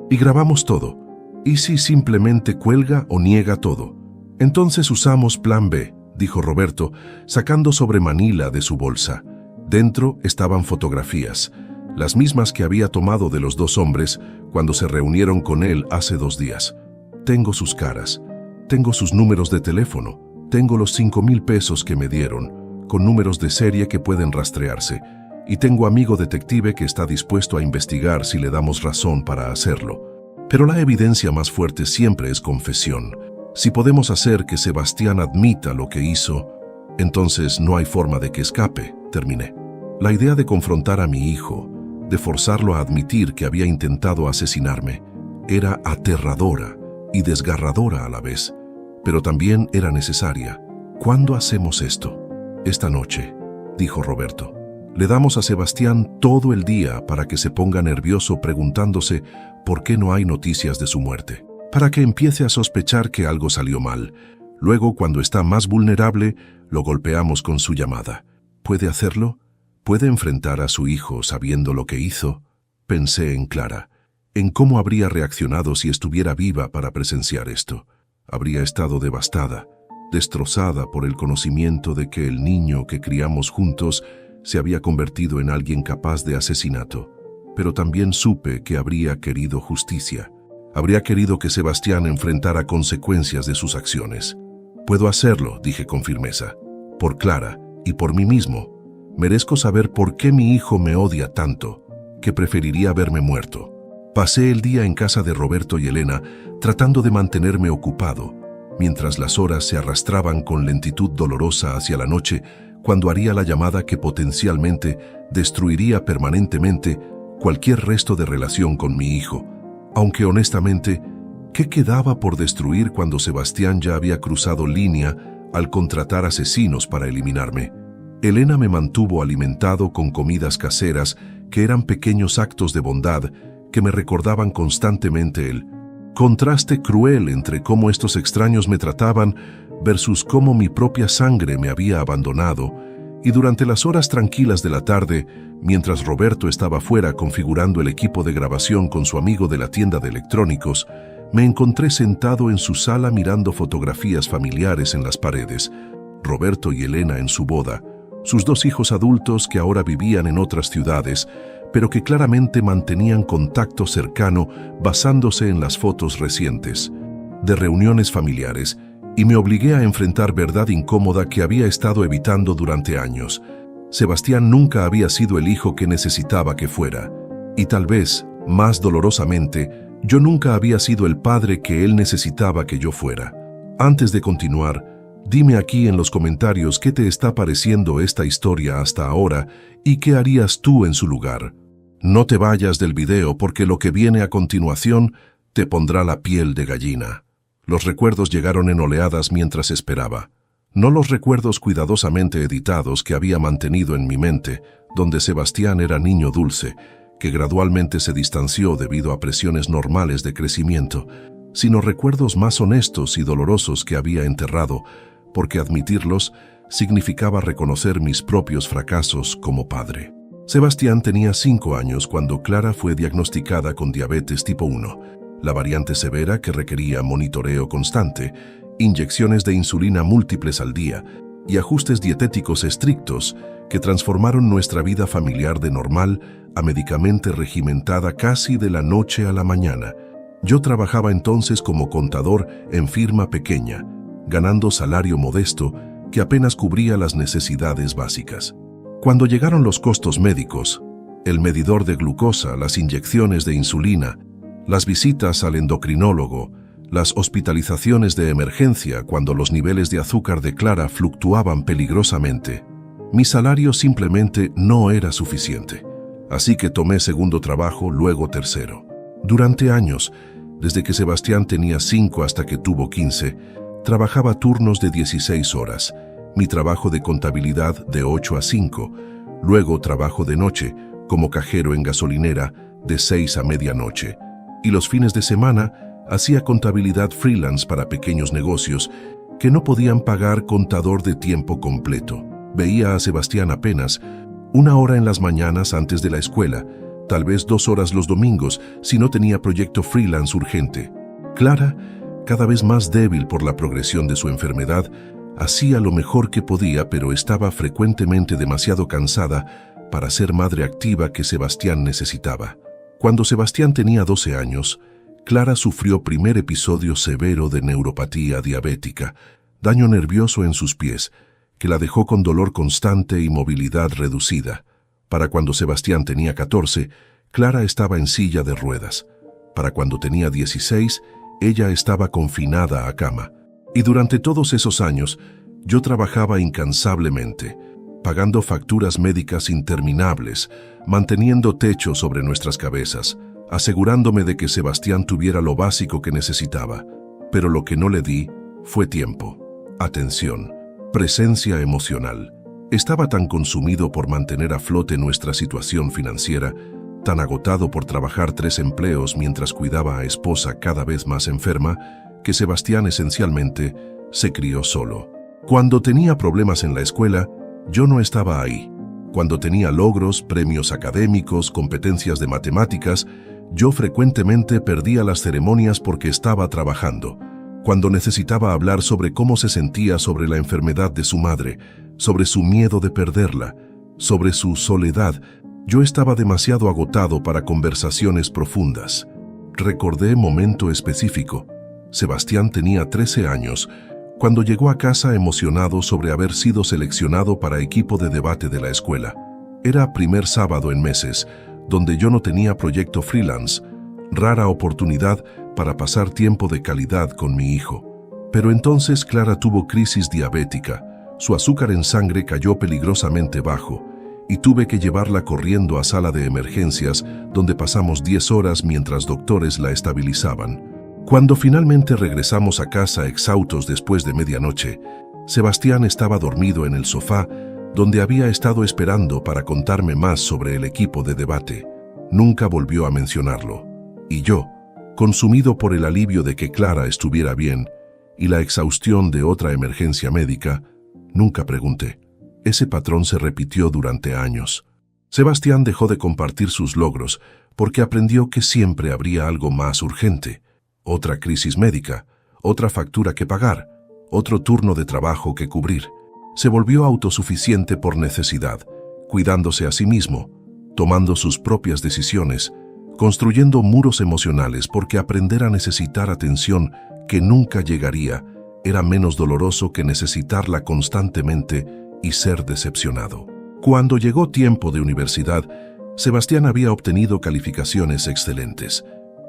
A: Y grabamos todo. ¿Y si simplemente cuelga o niega todo? Entonces usamos plan B, dijo Roberto, sacando sobre Manila de su bolsa. Dentro estaban fotografías, las mismas que había tomado de los dos hombres cuando se reunieron con él hace 2 días. Tengo sus caras, tengo sus números de teléfono, tengo los 5,000 pesos que me dieron, con números de serie que pueden rastrearse, y tengo amigo detective que está dispuesto a investigar si le damos razón para hacerlo. Pero la evidencia más fuerte siempre es confesión. Si podemos hacer que Sebastián admita lo que hizo, entonces no hay forma de que escape, terminé. La idea de confrontar a mi hijo, de forzarlo a admitir que había intentado asesinarme, era aterradora y desgarradora a la vez, pero también era necesaria. ¿Cuándo hacemos esto? Esta noche, dijo Roberto. Le damos a Sebastián todo el día para que se ponga nervioso preguntándose por qué no hay noticias de su muerte, para que empiece a sospechar que algo salió mal. Luego, cuando está más vulnerable, lo golpeamos con su llamada. ¿Puede hacerlo? ¿Puede enfrentar a su hijo sabiendo lo que hizo? Pensé en Clara, en cómo habría reaccionado si estuviera viva para presenciar esto. Habría estado devastada, destrozada por el conocimiento de que el niño que criamos juntos se había convertido en alguien capaz de asesinato. Pero también supe que habría querido justicia. Habría querido que Sebastián enfrentara consecuencias de sus acciones. Puedo hacerlo, dije con firmeza. Por Clara y por mí mismo. Merezco saber por qué mi hijo me odia tanto, que preferiría verme muerto. Pasé el día en casa de Roberto y Elena, tratando de mantenerme ocupado, mientras las horas se arrastraban con lentitud dolorosa hacia la noche, cuando haría la llamada que potencialmente destruiría permanentemente cualquier resto de relación con mi hijo. Aunque honestamente, ¿qué quedaba por destruir cuando Sebastián ya había cruzado línea al contratar asesinos para eliminarme? Elena me mantuvo alimentado con comidas caseras que eran pequeños actos de bondad que me recordaban constantemente el contraste cruel entre cómo estos extraños me trataban versus cómo mi propia sangre me había abandonado. Y durante las horas tranquilas de la tarde, mientras Roberto estaba fuera configurando el equipo de grabación con su amigo de la tienda de electrónicos, me encontré sentado en su sala mirando fotografías familiares en las paredes, Roberto y Elena en su boda, sus 2 hijos adultos que ahora vivían en otras ciudades, pero que claramente mantenían contacto cercano basándose en las fotos recientes, de reuniones familiares y me obligué a enfrentar verdad incómoda que había estado evitando durante años. Sebastián nunca había sido el hijo que necesitaba que fuera, y tal vez, más dolorosamente, yo nunca había sido el padre que él necesitaba que yo fuera. Antes de continuar, dime aquí en los comentarios qué te está pareciendo esta historia hasta ahora y qué harías tú en su lugar. No te vayas del video porque lo que viene a continuación te pondrá la piel de gallina. Los recuerdos llegaron en oleadas mientras esperaba. No los recuerdos cuidadosamente editados que había mantenido en mi mente, donde Sebastián era niño dulce, que gradualmente se distanció debido a presiones normales de crecimiento, sino recuerdos más honestos y dolorosos que había enterrado, porque admitirlos significaba reconocer mis propios fracasos como padre. Sebastián tenía 5 años cuando Clara fue diagnosticada con diabetes tipo 1, la variante severa que requería monitoreo constante, inyecciones de insulina múltiples al día y ajustes dietéticos estrictos que transformaron nuestra vida familiar de normal a medicamente regimentada casi de la noche a la mañana. Yo trabajaba entonces como contador en firma pequeña, ganando salario modesto que apenas cubría las necesidades básicas. Cuando llegaron los costos médicos, el medidor de glucosa, las inyecciones de insulina, las visitas al endocrinólogo, las hospitalizaciones de emergencia cuando los niveles de azúcar de Clara fluctuaban peligrosamente, mi salario simplemente no era suficiente. Así que tomé segundo trabajo, luego tercero. Durante años, desde que Sebastián tenía 5 hasta que tuvo 15, trabajaba turnos de 16 horas, mi trabajo de contabilidad de 8 a 5, luego trabajo de noche, como cajero en gasolinera, de 6 a medianoche, y los fines de semana hacía contabilidad freelance para pequeños negocios que no podían pagar contador de tiempo completo. Veía a Sebastián apenas 1 hora en las mañanas antes de la escuela, tal vez 2 horas los domingos si no tenía proyecto freelance urgente. Clara, cada vez más débil por la progresión de su enfermedad, hacía lo mejor que podía, pero estaba frecuentemente demasiado cansada para ser madre activa que Sebastián necesitaba. Cuando Sebastián tenía 12 años, Clara sufrió primer episodio severo de neuropatía diabética, daño nervioso en sus pies, que la dejó con dolor constante y movilidad reducida. Para cuando Sebastián tenía 14, Clara estaba en silla de ruedas. Para cuando tenía 16, ella estaba confinada a cama. Y durante todos esos años, yo trabajaba incansablemente, pagando facturas médicas interminables, manteniendo techo sobre nuestras cabezas, asegurándome de que Sebastián tuviera lo básico que necesitaba. Pero lo que no le di fue tiempo, atención, presencia emocional. Estaba tan consumido por mantener a flote nuestra situación financiera, tan agotado por trabajar 3 empleos mientras cuidaba a esposa cada vez más enferma, que Sebastián esencialmente se crió solo. Cuando tenía problemas en la escuela, yo no estaba ahí. Cuando tenía logros, premios académicos, competencias de matemáticas, yo frecuentemente perdía las ceremonias porque estaba trabajando. Cuando necesitaba hablar sobre cómo se sentía sobre la enfermedad de su madre, sobre su miedo de perderla, sobre su soledad, yo estaba demasiado agotado para conversaciones profundas. Recordé momento específico. Sebastián tenía 13 años cuando llegó a casa emocionado sobre haber sido seleccionado para equipo de debate de la escuela. Era primer sábado en meses, donde yo no tenía proyecto freelance, rara oportunidad para pasar tiempo de calidad con mi hijo. Pero entonces Clara tuvo crisis diabética, su azúcar en sangre cayó peligrosamente bajo, y tuve que llevarla corriendo a sala de emergencias, donde pasamos 10 horas mientras doctores la estabilizaban. Cuando finalmente regresamos a casa exhaustos después de medianoche, Sebastián estaba dormido en el sofá, donde había estado esperando para contarme más sobre el equipo de debate. Nunca volvió a mencionarlo. Y yo, consumido por el alivio de que Clara estuviera bien y la exhaustión de otra emergencia médica, nunca pregunté. Ese patrón se repitió durante años. Sebastián dejó de compartir sus logros porque aprendió que siempre habría algo más urgente. Otra crisis médica, otra factura que pagar, otro turno de trabajo que cubrir. Se volvió autosuficiente por necesidad, cuidándose a sí mismo, tomando sus propias decisiones, construyendo muros emocionales porque aprender a necesitar atención que nunca llegaría era menos doloroso que necesitarla constantemente y ser decepcionado. Cuando llegó tiempo de universidad, Sebastián había obtenido calificaciones excelentes.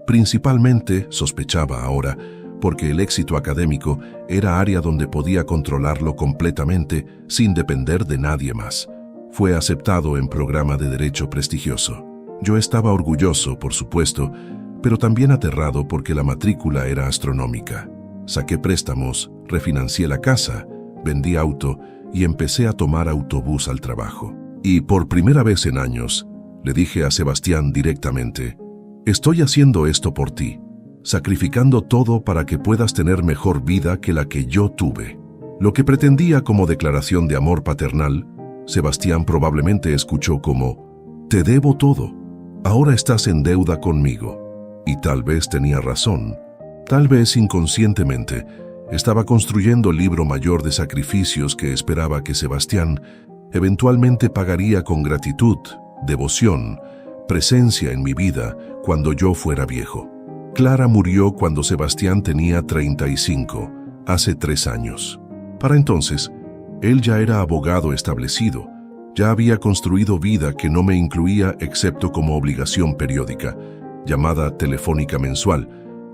A: Principalmente, sospechaba ahora, porque el éxito académico era área donde podía controlarlo completamente sin depender de nadie más. Fue aceptado en programa de derecho prestigioso. Yo estaba orgulloso, por supuesto, pero también aterrado porque la matrícula era astronómica. Saqué préstamos, refinancié la casa, vendí auto y empecé a tomar autobús al trabajo. Y por primera vez en años, le dije a Sebastián directamente: «Estoy haciendo esto por ti, sacrificando todo para que puedas tener mejor vida que la que yo tuve». Lo que pretendía como declaración de amor paternal, Sebastián probablemente escuchó como: «Te debo todo, ahora estás en deuda conmigo». Y tal vez tenía razón. Tal vez inconscientemente estaba construyendo el libro mayor de sacrificios que esperaba que Sebastián eventualmente pagaría con gratitud, devoción, presencia en mi vida cuando yo fuera viejo. Clara murió cuando Sebastián tenía 35, hace 3 años. Para entonces, él ya era abogado establecido, ya había construido vida que no me incluía excepto como obligación periódica, llamada telefónica mensual,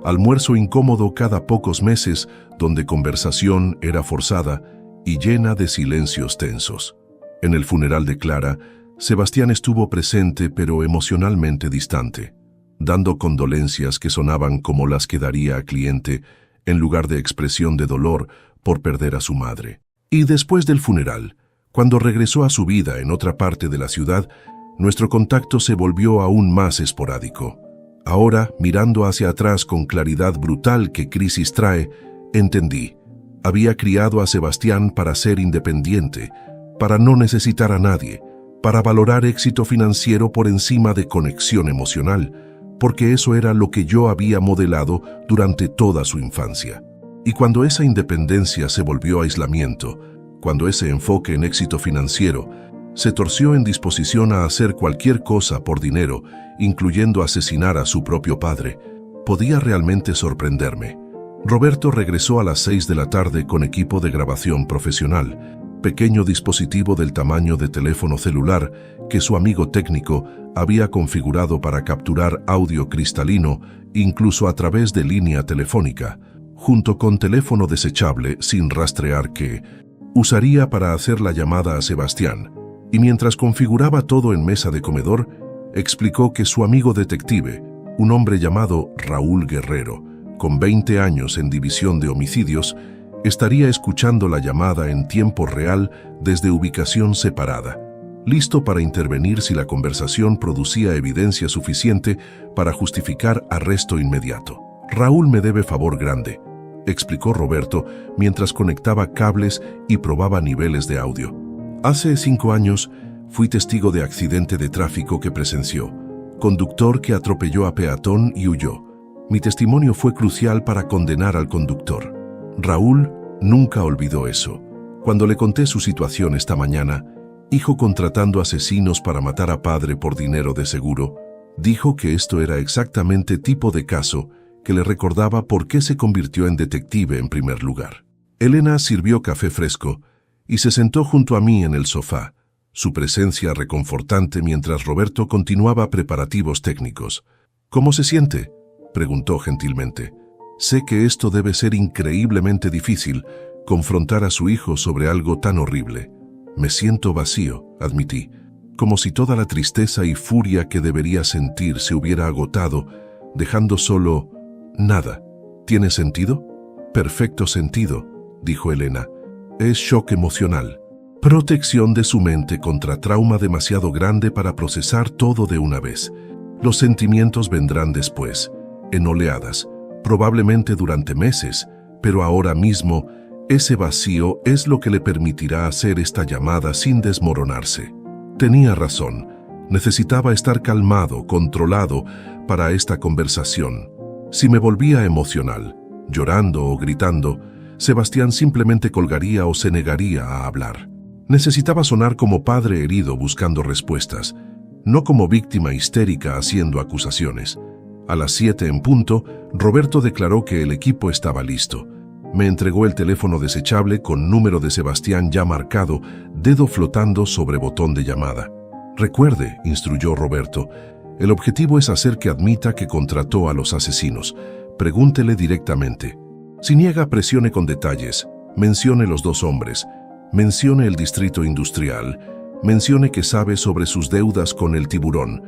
A: almuerzo incómodo cada pocos meses donde conversación era forzada y llena de silencios tensos. En el funeral de Clara, Sebastián estuvo presente pero emocionalmente distante, dando condolencias que sonaban como las que daría a cliente en lugar de expresión de dolor por perder a su madre. Y después del funeral, cuando regresó a su vida en otra parte de la ciudad, nuestro contacto se volvió aún más esporádico. Ahora, mirando hacia atrás con claridad brutal que crisis trae, entendí. Había criado a Sebastián para ser independiente, para no necesitar a nadie, para valorar éxito financiero por encima de conexión emocional, porque eso era lo que yo había modelado durante toda su infancia. Y cuando esa independencia se volvió aislamiento, cuando ese enfoque en éxito financiero se torció en disposición a hacer cualquier cosa por dinero, incluyendo asesinar a su propio padre, podía realmente sorprenderme. Roberto regresó a las 6 de la tarde con equipo de grabación profesional, pequeño dispositivo del tamaño de teléfono celular que su amigo técnico había configurado para capturar audio cristalino incluso a través de línea telefónica, junto con teléfono desechable sin rastrear que usaría para hacer la llamada a Sebastián. Y mientras configuraba todo en mesa de comedor, explicó que su amigo detective, un hombre llamado Raúl Guerrero, con 20 años en división de homicidios, estaría escuchando la llamada en tiempo real desde ubicación separada, listo para intervenir si la conversación producía evidencia suficiente para justificar arresto inmediato. «Raúl me debe favor grande», explicó Roberto mientras conectaba cables y probaba niveles de audio. «Hace 5 años fui testigo de accidente de tráfico que presenció, conductor que atropelló a peatón y huyó. Mi testimonio fue crucial para condenar al conductor. Raúl nunca olvidó eso. Cuando le conté su situación esta mañana, hijo contratando asesinos para matar a padre por dinero de seguro, dijo que esto era exactamente tipo de caso que le recordaba por qué se convirtió en detective en primer lugar». Elena sirvió café fresco y se sentó junto a mí en el sofá, su presencia reconfortante mientras Roberto continuaba preparativos técnicos. «¿Cómo se siente?», preguntó gentilmente. «Sé que esto debe ser increíblemente difícil, confrontar a su hijo sobre algo tan horrible». «Me siento vacío», admití, como si toda la tristeza y furia que debería sentir se hubiera agotado, dejando solo nada. «¿Tiene sentido?». «Perfecto sentido», dijo Elena. «Es shock emocional. Protección de su mente contra trauma demasiado grande para procesar todo de una vez. Los sentimientos vendrán después, en oleadas, probablemente durante meses, pero ahora mismo, ese vacío es lo que le permitirá hacer esta llamada sin desmoronarse». Tenía razón. Necesitaba estar calmado, controlado, para esta conversación. Si me volvía emocional, llorando o gritando, Sebastián simplemente colgaría o se negaría a hablar. Necesitaba sonar como padre herido buscando respuestas, no como víctima histérica haciendo acusaciones. A las 7 en punto, Roberto declaró que el equipo estaba listo. Me entregó el teléfono desechable con número de Sebastián ya marcado, dedo flotando sobre botón de llamada. Recuerde, instruyó Roberto, el objetivo es hacer que admita que contrató a los asesinos. Pregúntele directamente. Si niega, presione con detalles. Mencione los 2 hombres. Mencione el distrito industrial. Mencione que sabe sobre sus deudas con el tiburón.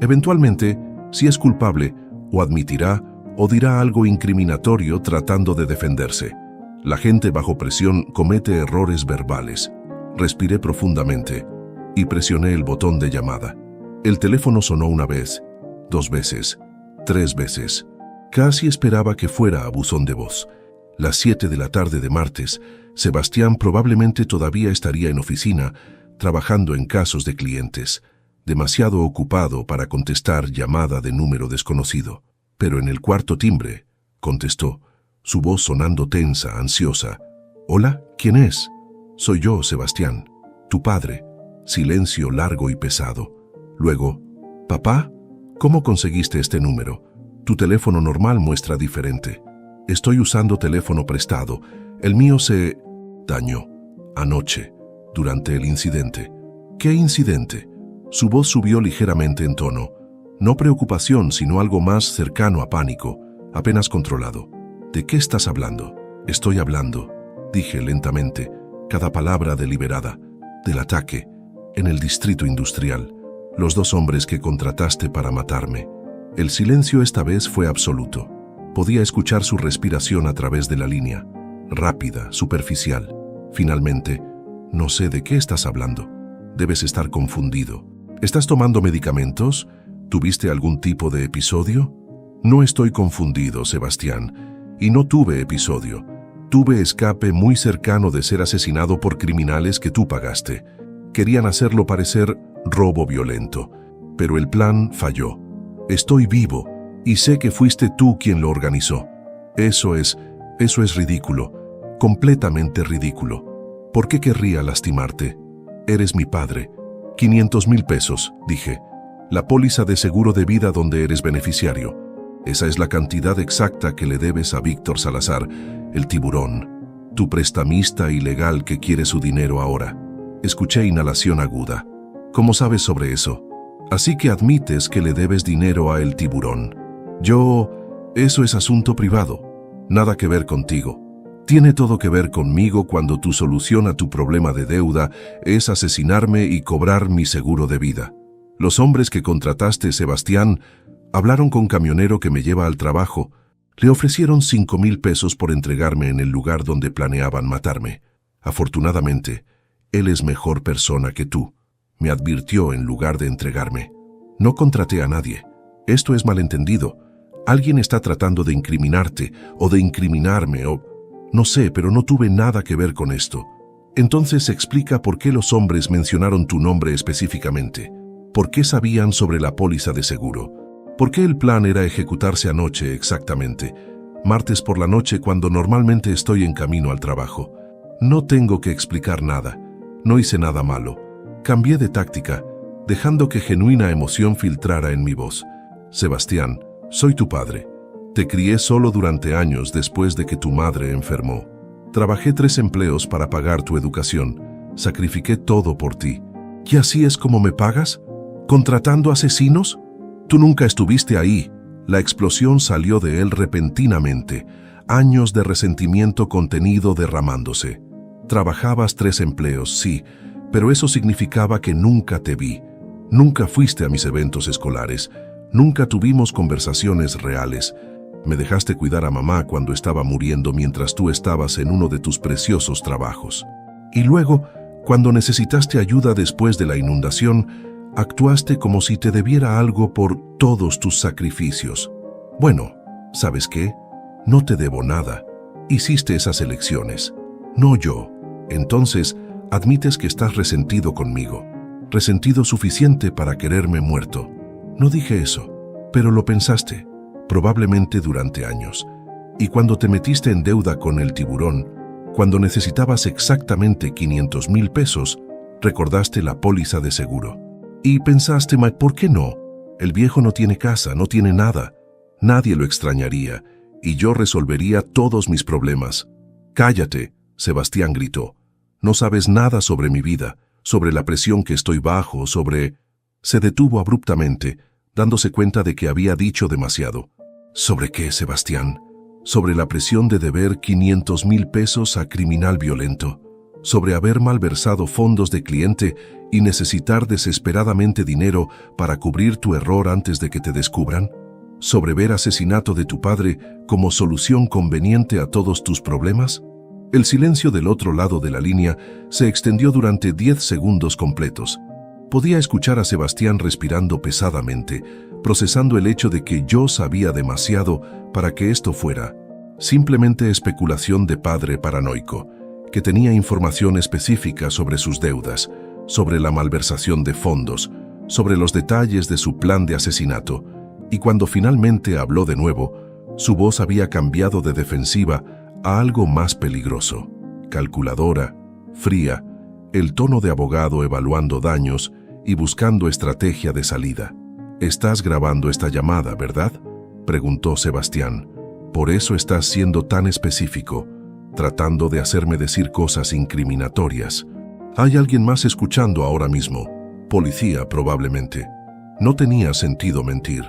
A: Eventualmente, si es culpable, o admitirá o dirá algo incriminatorio tratando de defenderse. La gente bajo presión comete errores verbales. Respiré profundamente y presioné el botón de llamada. El teléfono sonó 1 vez, 2 veces, 3 veces. Casi esperaba que fuera a buzón de voz. Las 7 de la tarde de martes, Sebastián probablemente todavía estaría en oficina, trabajando en casos de clientes, demasiado ocupado para contestar llamada de número desconocido. Pero en el cuarto timbre, contestó, su voz sonando tensa, ansiosa. «Hola, ¿quién es?» «Soy yo, Sebastián, tu padre». Silencio largo y pesado. Luego, «¿Papá? ¿Cómo conseguiste este número? Tu teléfono normal muestra diferente». «Estoy usando teléfono prestado. El mío se dañó anoche, durante el incidente». «¿Qué incidente?» Su voz subió ligeramente en tono. No preocupación, sino algo más cercano a pánico, apenas controlado. «¿De qué estás hablando?» «Estoy hablando», dije lentamente, cada palabra deliberada, «del ataque, en el distrito industrial, los 2 hombres que contrataste para matarme». El silencio esta vez fue absoluto. Podía escuchar su respiración a través de la línea, rápida, superficial. Finalmente, «No sé de qué estás hablando. Debes estar confundido. ¿Estás tomando medicamentos? ¿Tuviste algún tipo de episodio?» «No estoy confundido, Sebastián, y no tuve episodio. Tuve escape muy cercano de ser asesinado por criminales que tú pagaste. Querían hacerlo parecer robo violento, pero el plan falló. Estoy vivo y sé que fuiste tú quien lo organizó. Eso es ridículo, completamente ridículo. ¿Por qué querría lastimarte? Eres mi padre. 500,000 pesos, dije. La póliza de seguro de vida donde eres beneficiario. Esa es la cantidad exacta que le debes a Víctor Salazar, el tiburón, tu prestamista ilegal que quiere su dinero ahora». Escuché inhalación aguda. «¿Cómo sabes sobre eso?» «Así que admites que le debes dinero a el tiburón». Eso es asunto privado. Nada que ver contigo. Tiene todo que ver conmigo cuando tu solución a tu problema de deuda es asesinarme y cobrar mi seguro de vida. Los hombres que contrataste, Sebastián, hablaron con camionero que me lleva al trabajo. Le ofrecieron 5,000 pesos por entregarme en el lugar donde planeaban matarme. Afortunadamente, él es mejor persona que tú. Me advirtió en lugar de entregarme. No contraté a nadie. Esto es malentendido. Alguien está tratando de incriminarte o de incriminarme o... No sé, pero no tuve nada que ver con esto. Entonces explica por qué los hombres mencionaron tu nombre específicamente. ¿Por qué sabían sobre la póliza de seguro? ¿Por qué el plan era ejecutarse anoche exactamente? Martes por la noche cuando normalmente estoy en camino al trabajo. No tengo que explicar nada. No hice nada malo. Cambié de táctica, dejando que genuina emoción filtrara en mi voz. Sebastián, soy tu padre. Te crié solo durante años después de que tu madre enfermó. Trabajé 3 empleos para pagar tu educación. Sacrifiqué todo por ti. ¿Y así es como me pagas? ¿Contratando asesinos? Tú nunca estuviste ahí. La explosión salió de él repentinamente. Años de resentimiento contenido derramándose. Trabajabas 3 empleos, sí, pero eso significaba que nunca te vi. Nunca fuiste a mis eventos escolares. Nunca tuvimos conversaciones reales. Me dejaste cuidar a mamá cuando estaba muriendo mientras tú estabas en uno de tus preciosos trabajos. Y luego, cuando necesitaste ayuda después de la inundación, actuaste como si te debiera algo por todos tus sacrificios. Bueno, ¿sabes qué? No te debo nada. Hiciste esas elecciones. No yo. Entonces, admites que estás resentido conmigo. Resentido suficiente para quererme muerto. No dije eso, pero lo pensaste, probablemente durante años. Y cuando te metiste en deuda con el tiburón, cuando necesitabas exactamente 500,000 pesos, recordaste la póliza de seguro. Y pensaste, ¿por qué no? El viejo no tiene casa, no tiene nada. Nadie lo extrañaría, y yo resolvería todos mis problemas. «Cállate», Sebastián gritó. «No sabes nada sobre mi vida, sobre la presión que estoy bajo, sobre...» Se detuvo abruptamente, dándose cuenta de que había dicho demasiado. ¿Sobre qué, Sebastián? Sobre la presión de deber 500,000 pesos a criminal violento, sobre haber malversado fondos de cliente y necesitar desesperadamente dinero para cubrir tu error antes de que te descubran, sobre ver asesinato de tu padre como solución conveniente a todos tus problemas. El silencio del otro lado de la línea se extendió durante 10 segundos completos. Podía escuchar a Sebastián respirando pesadamente, procesando el hecho de que yo sabía demasiado para que esto fuera simplemente especulación de padre paranoico, que tenía información específica sobre sus deudas, sobre la malversación de fondos, sobre los detalles de su plan de asesinato, y cuando finalmente habló de nuevo, su voz había cambiado de defensiva a algo más peligroso, calculadora, fría, el tono de abogado evaluando daños y buscando estrategia de salida. «Estás grabando esta llamada, ¿verdad?», preguntó Sebastián. «Por eso estás siendo tan específico, tratando de hacerme decir cosas incriminatorias. Hay alguien más escuchando ahora mismo. Policía, probablemente. No tenía sentido mentir.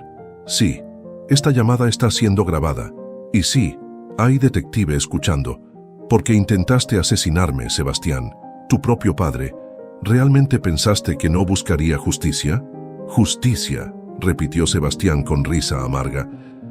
A: Sí, esta llamada está siendo grabada. Y sí, hay detective escuchando. Porque intentaste asesinarme, Sebastián, tu propio padre. ¿Realmente pensaste que no buscaría justicia?» «Justicia», repitió Sebastián con risa amarga.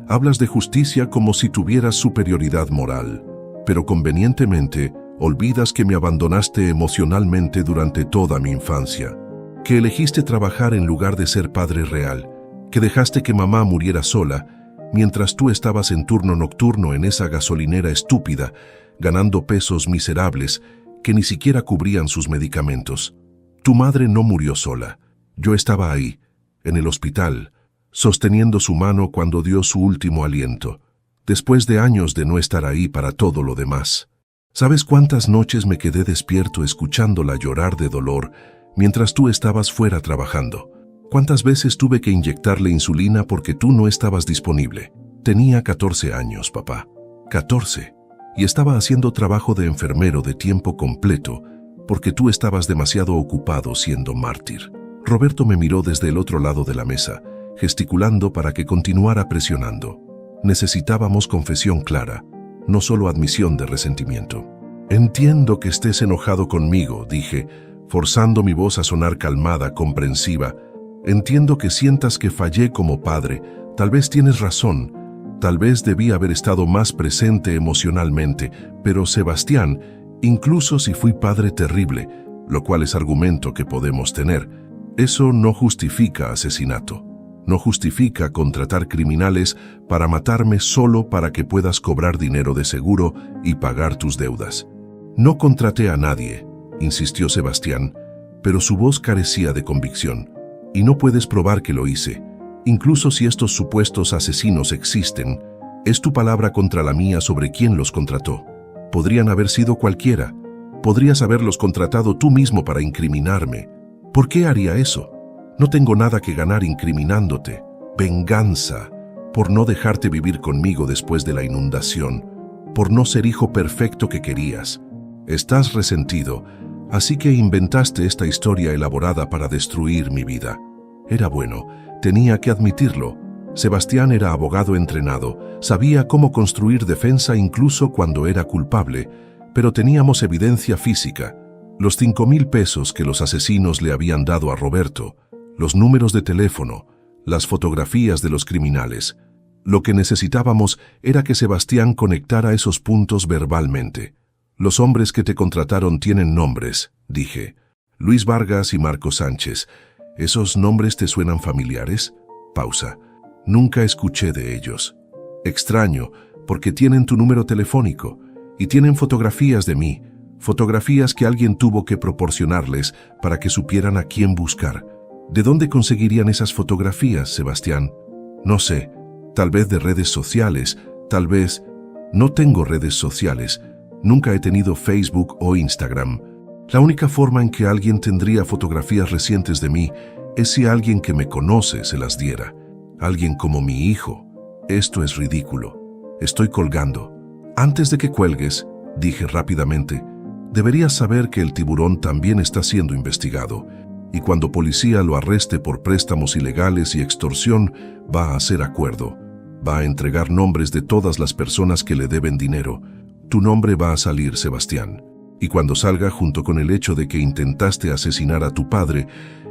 A: «Hablas de justicia como si tuvieras superioridad moral, pero convenientemente olvidas que me abandonaste emocionalmente durante toda mi infancia, que elegiste trabajar en lugar de ser padre real, que dejaste que mamá muriera sola, mientras tú estabas en turno nocturno en esa gasolinera estúpida, ganando pesos miserables que ni siquiera cubrían sus medicamentos. Tu madre no murió sola. Yo estaba ahí, en el hospital, sosteniendo su mano cuando dio su último aliento, después de años de no estar ahí para todo lo demás. ¿Sabes cuántas noches me quedé despierto escuchándola llorar de dolor mientras tú estabas fuera trabajando? ¿Cuántas veces tuve que inyectarle insulina porque tú no estabas disponible? Tenía 14 años, papá. 14. Y estaba haciendo trabajo de enfermero de tiempo completo porque tú estabas demasiado ocupado siendo mártir. Roberto me miró desde el otro lado de la mesa, gesticulando para que continuara presionando. Necesitábamos confesión clara, no solo admisión de resentimiento. «Entiendo que estés enojado conmigo», dije, forzando mi voz a sonar calmada, comprensiva. «Entiendo que sientas que fallé como padre. Tal vez tienes razón. Tal vez debí haber estado más presente emocionalmente. Pero, Sebastián, incluso si fui padre terrible, lo cual es argumento que podemos tener, eso no justifica asesinato. No justifica contratar criminales para matarme solo para que puedas cobrar dinero de seguro y pagar tus deudas. No contraté a nadie», insistió Sebastián, pero su voz carecía de convicción. «Y no puedes probar que lo hice. Incluso si estos supuestos asesinos existen, es tu palabra contra la mía sobre quién los contrató. Podrían haber sido cualquiera. Podrías haberlos contratado tú mismo para incriminarme. ¿Por qué haría eso? No tengo nada que ganar incriminándote. Venganza, por no dejarte vivir conmigo después de la inundación, por no ser hijo perfecto que querías. Estás resentido, así que inventaste esta historia elaborada para destruir mi vida. Era bueno, tenía que admitirlo. Sebastián era abogado entrenado, sabía cómo construir defensa incluso cuando era culpable, pero teníamos evidencia física. Los 5,000 pesos que los asesinos le habían dado a Roberto, los números de teléfono, las fotografías de los criminales. Lo que necesitábamos era que Sebastián conectara esos puntos verbalmente. «Los hombres que te contrataron tienen nombres», dije. «Luis Vargas y Marco Sánchez. ¿Esos nombres te suenan familiares?» Pausa. «Nunca escuché de ellos. Extraño, porque tienen tu número telefónico y tienen fotografías de mí, fotografías que alguien tuvo que proporcionarles para que supieran a quién buscar. ¿De dónde conseguirían esas fotografías, Sebastián? No sé, tal vez de redes sociales, tal vez... No tengo redes sociales, nunca he tenido Facebook o Instagram. La única forma en que alguien tendría fotografías recientes de mí es si alguien que me conoce se las diera. Alguien como mi hijo. Esto es ridículo. Estoy colgando. Antes de que cuelgues, dije rápidamente. Deberías saber que el tiburón también está siendo investigado, y cuando policía lo arreste por préstamos ilegales y extorsión, va a hacer acuerdo. Va a entregar nombres de todas las personas que le deben dinero. Tu nombre va a salir, Sebastián. Y cuando salga, junto con el hecho de que intentaste asesinar a tu padre,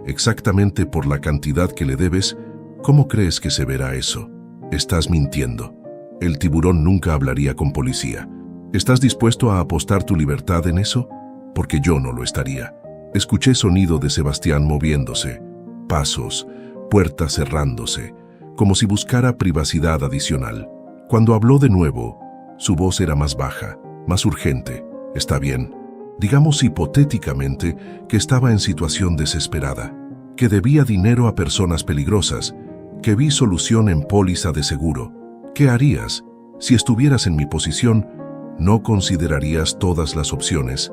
A: exactamente por la cantidad que le debes, ¿cómo crees que se verá eso? Estás mintiendo. El tiburón nunca hablaría con policía. ¿Estás dispuesto a apostar tu libertad en eso? Porque yo no lo estaría. Escuché sonido de Sebastián moviéndose, pasos, puertas cerrándose, como si buscara privacidad adicional. Cuando habló de nuevo, su voz era más baja, más urgente. Está bien. Digamos hipotéticamente que estaba en situación desesperada, que debía dinero a personas peligrosas, que vi solución en póliza de seguro. ¿Qué harías? Si estuvieras en mi posición, ¿no considerarías todas las opciones?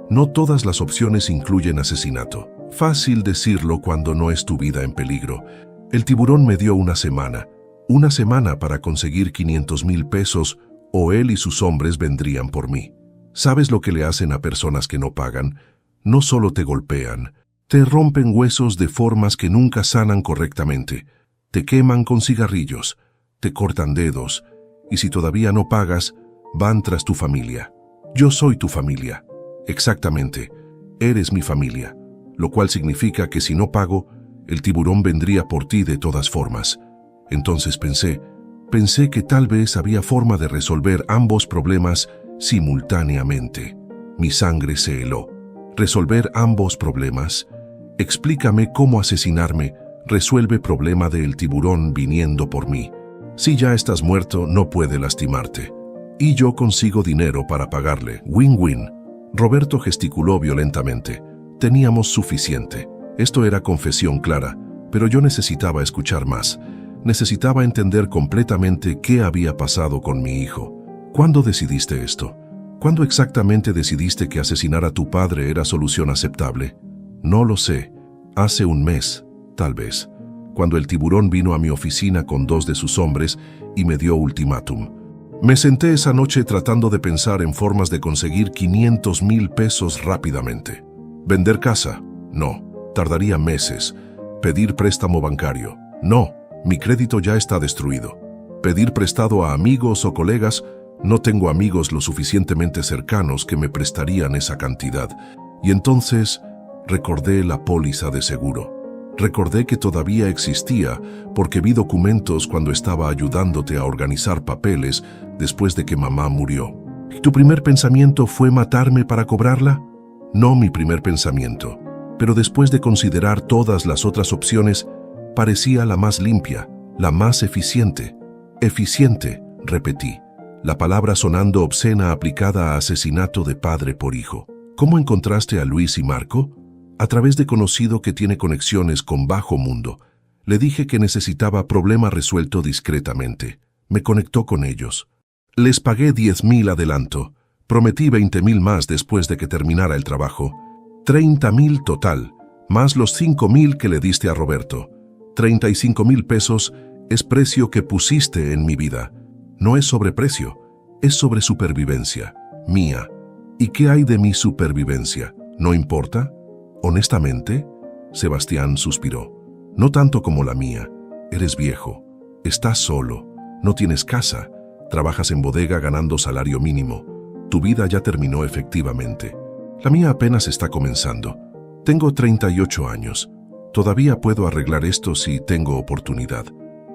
A: No todas las opciones incluyen asesinato. Fácil decirlo cuando no es tu vida en peligro. El tiburón me dio una semana para conseguir 500,000 pesos o él y sus hombres vendrían por mí. ¿Sabes lo que le hacen a personas que no pagan? No solo te golpean, te rompen huesos de formas que nunca sanan correctamente, te queman con cigarrillos, te cortan dedos, y si todavía no pagas, van tras tu familia. Yo soy tu familia. Exactamente, eres mi familia, lo cual significa que si no pago, el tiburón vendría por ti de todas formas. Entonces pensé que tal vez había forma de resolver ambos problemas simultáneamente. Mi sangre se heló. ¿Resolver ambos problemas? Explícame cómo asesinarme resuelve problema del tiburón viniendo por mí. Si ya estás muerto, no puede lastimarte. Y yo consigo dinero para pagarle. Win-win. Roberto gesticuló violentamente. Teníamos suficiente. Esto era confesión clara, pero yo necesitaba escuchar más. Necesitaba entender completamente qué había pasado con mi hijo. ¿Cuándo decidiste esto? ¿Cuándo exactamente decidiste que asesinar a tu padre era solución aceptable? No lo sé. Hace un mes, tal vez, cuando el tiburón vino a mi oficina con 2 de sus hombres y me dio ultimátum. Me senté esa noche tratando de pensar en formas de conseguir 500,000 pesos rápidamente. ¿Vender casa? No, tardaría meses. ¿Pedir préstamo bancario? No, mi crédito ya está destruido. ¿Pedir prestado a amigos o colegas? No tengo amigos lo suficientemente cercanos que me prestarían esa cantidad. Y entonces recordé la póliza de seguro. Recordé que todavía existía porque vi documentos cuando estaba ayudándote a organizar papeles después de que mamá murió. ¿Tu primer pensamiento fue matarme para cobrarla? No mi primer pensamiento, pero después de considerar todas las otras opciones, parecía la más limpia, la más eficiente. Eficiente, repetí, la palabra sonando obscena aplicada a asesinato de padre por hijo. ¿Cómo encontraste a Luis y Marco? A través de conocido que tiene conexiones con bajo mundo. Le dije que necesitaba problema resuelto discretamente. Me conectó con ellos. Les pagué 10,000 adelanto. Prometí 20,000 más después de que terminara el trabajo. 30,000 total, más los 5,000 que le diste a Roberto. 35,000 pesos es precio que pusiste en mi vida. No es sobreprecio, es sobre supervivencia, mía. ¿Y qué hay de mi supervivencia? ¿No importa? Honestamente, Sebastián suspiró. No tanto como la mía. Eres viejo, estás solo, no tienes casa, trabajas en bodega ganando salario mínimo. Tu vida ya terminó efectivamente. La mía apenas está comenzando. Tengo 38 años. Todavía puedo arreglar esto si tengo oportunidad,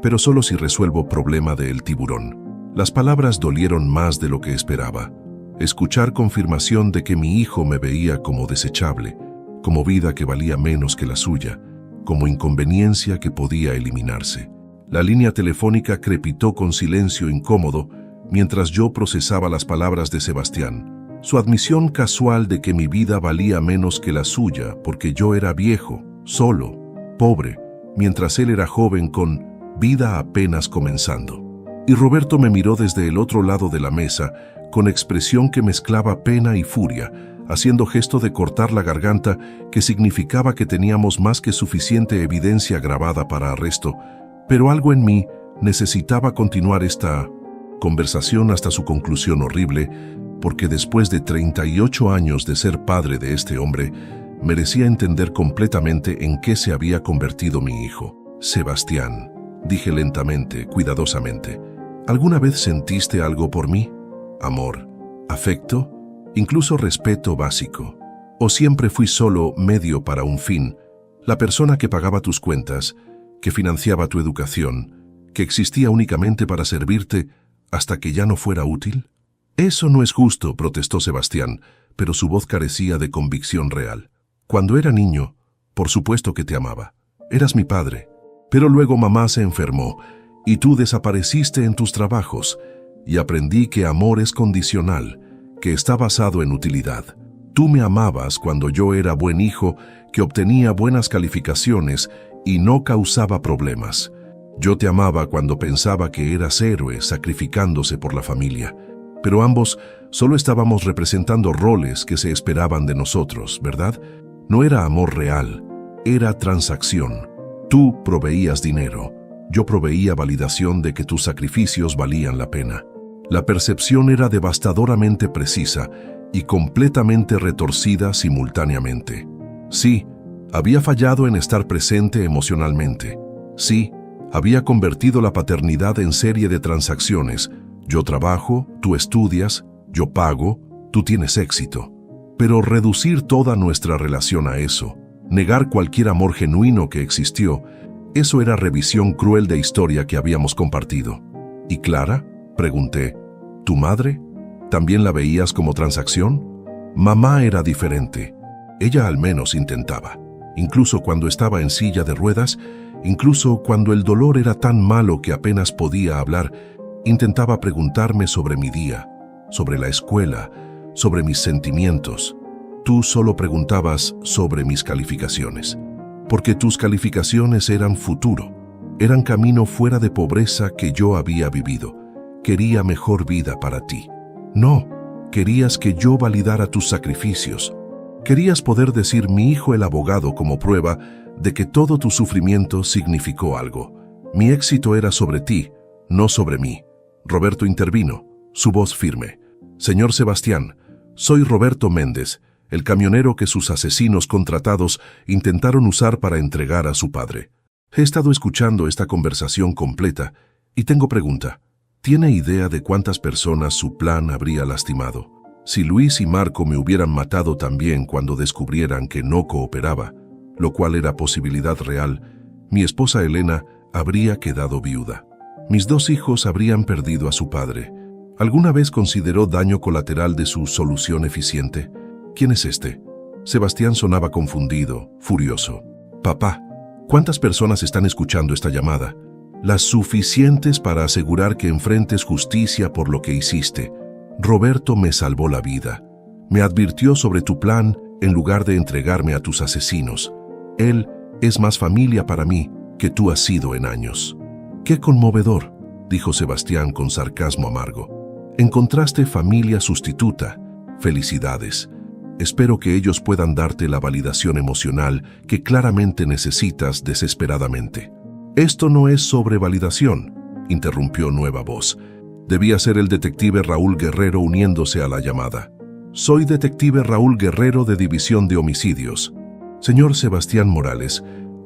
A: pero solo si resuelvo problema del tiburón. Las palabras dolieron más de lo que esperaba. Escuchar confirmación de que mi hijo me veía como desechable, como vida que valía menos que la suya, como inconveniencia que podía eliminarse. La línea telefónica crepitó con silencio incómodo mientras yo procesaba las palabras de Sebastián. Su admisión casual de que mi vida valía menos que la suya porque yo era viejo, solo, pobre, mientras él era joven con vida apenas comenzando. Y Roberto me miró desde el otro lado de la mesa con expresión que mezclaba pena y furia, haciendo gesto de cortar la garganta que significaba que teníamos más que suficiente evidencia grabada para arresto, pero algo en mí necesitaba continuar esta conversación hasta su conclusión horrible, porque después de 38 años de ser padre de este hombre, merecía entender completamente en qué se había convertido mi hijo. Sebastián, dije lentamente, cuidadosamente, ¿alguna vez sentiste algo por mí? ¿Amor? ¿Afecto? ¿Incluso respeto básico? ¿O siempre fui solo medio para un fin? La persona que pagaba tus cuentas, que financiaba tu educación, que existía únicamente para servirte hasta que ya no fuera útil. Eso no es justo, protestó Sebastián, pero su voz carecía de convicción real. Cuando era niño, por supuesto que te amaba. Eras mi padre. Pero luego mamá se enfermó y tú desapareciste en tus trabajos y aprendí que amor es condicional, que está basado en utilidad. Tú me amabas cuando yo era buen hijo, que obtenía buenas calificaciones y no causaba problemas. Yo te amaba cuando pensaba que eras héroe sacrificándose por la familia. Pero ambos solo estábamos representando roles que se esperaban de nosotros, ¿verdad? No era amor real, era transacción. Tú proveías dinero, yo proveía validación de que tus sacrificios valían la pena. La percepción era devastadoramente precisa y completamente retorcida simultáneamente. Sí, había fallado en estar presente emocionalmente. Sí, había convertido la paternidad en serie de transacciones. Yo trabajo, tú estudias, yo pago, tú tienes éxito. Pero reducir toda nuestra relación a eso, negar cualquier amor genuino que existió, eso era revisión cruel de historia que habíamos compartido. ¿Y Clara? Pregunté. ¿Tu madre? ¿También la veías como transacción? Mamá era diferente. Ella al menos intentaba. Incluso cuando estaba en silla de ruedas, incluso cuando el dolor era tan malo que apenas podía hablar, intentaba preguntarme sobre mi día, sobre la escuela, sobre mis sentimientos. Tú solo preguntabas sobre mis calificaciones, porque tus calificaciones eran futuro, eran camino fuera de pobreza que yo había vivido. Quería mejor vida para ti. No, querías que yo validara tus sacrificios. Querías poder decir mi hijo el abogado como prueba de que todo tu sufrimiento significó algo. Mi éxito era sobre ti, no sobre mí. Roberto intervino, su voz firme. Señor Sebastián, soy Roberto Méndez, el camionero que sus asesinos contratados intentaron usar para entregar a su padre. He estado escuchando esta conversación completa y tengo pregunta. ¿Tiene idea de cuántas personas su plan habría lastimado? Si Luis y Marco me hubieran matado también cuando descubrieran que no cooperaba, lo cual era posibilidad real, mi esposa Elena habría quedado viuda. Mis 2 hijos habrían perdido a su padre. ¿Alguna vez consideró daño colateral de su solución eficiente? ¿Quién es este? Sebastián sonaba confundido, furioso. Papá, ¿cuántas personas están escuchando esta llamada? Las suficientes para asegurar que enfrentes justicia por lo que hiciste. Roberto me salvó la vida. Me advirtió sobre tu plan en lugar de entregarme a tus asesinos. Él es más familia para mí que tú has sido en años. ¡Qué conmovedor!, dijo Sebastián con sarcasmo amargo. Encontraste familia sustituta. Felicidades. Espero que ellos puedan darte la validación emocional que claramente necesitas desesperadamente. Esto no es sobre validación, interrumpió nueva voz. Debía ser el detective Raúl Guerrero uniéndose a la llamada. Soy detective Raúl Guerrero de División de Homicidios. Señor Sebastián Morales,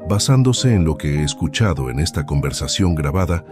A: basándose en lo que he escuchado en esta conversación grabada,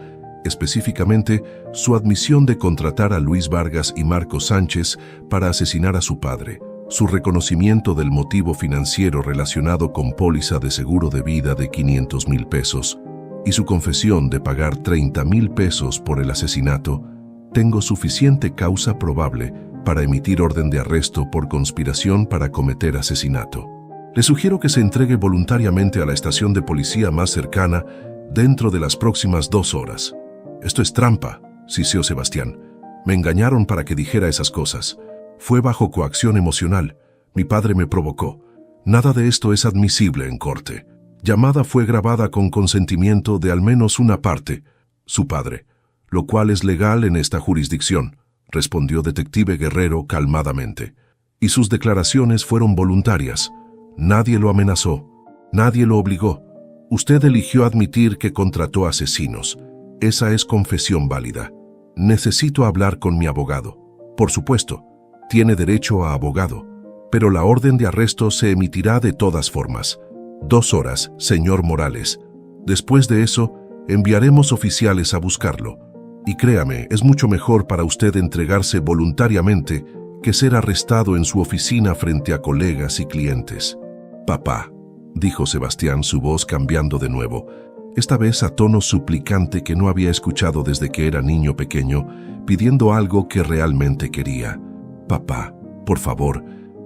A: específicamente su admisión de contratar a Luis Vargas y Marco Sánchez para asesinar a su padre, su reconocimiento del motivo financiero relacionado con póliza de seguro de vida de 500,000 pesos y su confesión de pagar 30,000 pesos por el asesinato, tengo suficiente causa probable para emitir orden de arresto por conspiración para cometer asesinato. Le sugiero que se entregue voluntariamente a la estación de policía más cercana dentro de las próximas 2 horas. Esto es trampa, siseó Sebastián. Me engañaron para que dijera esas cosas. Fue bajo coacción emocional. Mi padre me provocó. Nada de esto es admisible en corte. Llamada fue grabada con consentimiento de al menos una parte, su padre, lo cual es legal en esta jurisdicción, respondió detective Guerrero calmadamente. Y sus declaraciones fueron voluntarias. Nadie lo amenazó, nadie lo obligó. Usted eligió admitir que contrató asesinos. Esa es confesión válida. Necesito hablar con mi abogado. Por supuesto. Tiene derecho a abogado, pero la orden de arresto se emitirá de todas formas. 2 horas, señor Morales. Después de eso, enviaremos oficiales a buscarlo. Y créame, es mucho mejor para usted entregarse voluntariamente que ser arrestado en su oficina frente a colegas y clientes. Papá, dijo Sebastián, su voz cambiando de nuevo, esta vez a tono suplicante que no había escuchado desde que era niño pequeño, pidiendo algo que realmente quería. Papá, por favor,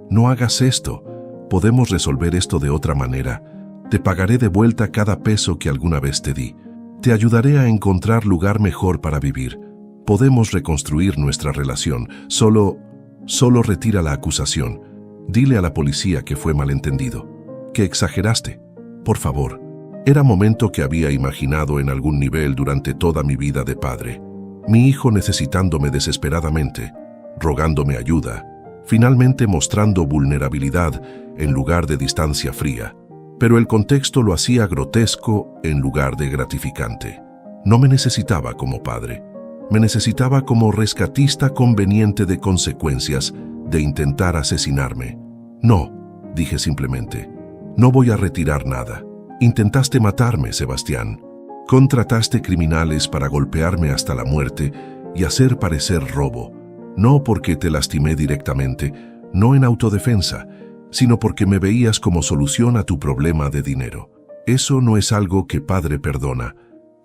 A: no hagas esto. Podemos resolver esto de otra manera. Te pagaré de vuelta cada peso que alguna vez te di. Te ayudaré a encontrar lugar mejor para vivir. Podemos reconstruir nuestra relación. Solo retira la acusación. Dile a la policía que fue malentendido, que exageraste. Por favor. Era momento que había imaginado en algún nivel durante toda mi vida de padre. Mi hijo necesitándome desesperadamente, rogándome ayuda, finalmente mostrando vulnerabilidad en lugar de distancia fría. Pero el contexto lo hacía grotesco en lugar de gratificante. No me necesitaba como padre. Me necesitaba como rescatista conveniente de consecuencias de intentar asesinarme. No, dije simplemente. No voy a retirar nada. Intentaste matarme, Sebastián. Contrataste criminales para golpearme hasta la muerte y hacer parecer robo. No porque te lastimé directamente, no en autodefensa, sino porque me veías como solución a tu problema de dinero. Eso no es algo que padre perdona.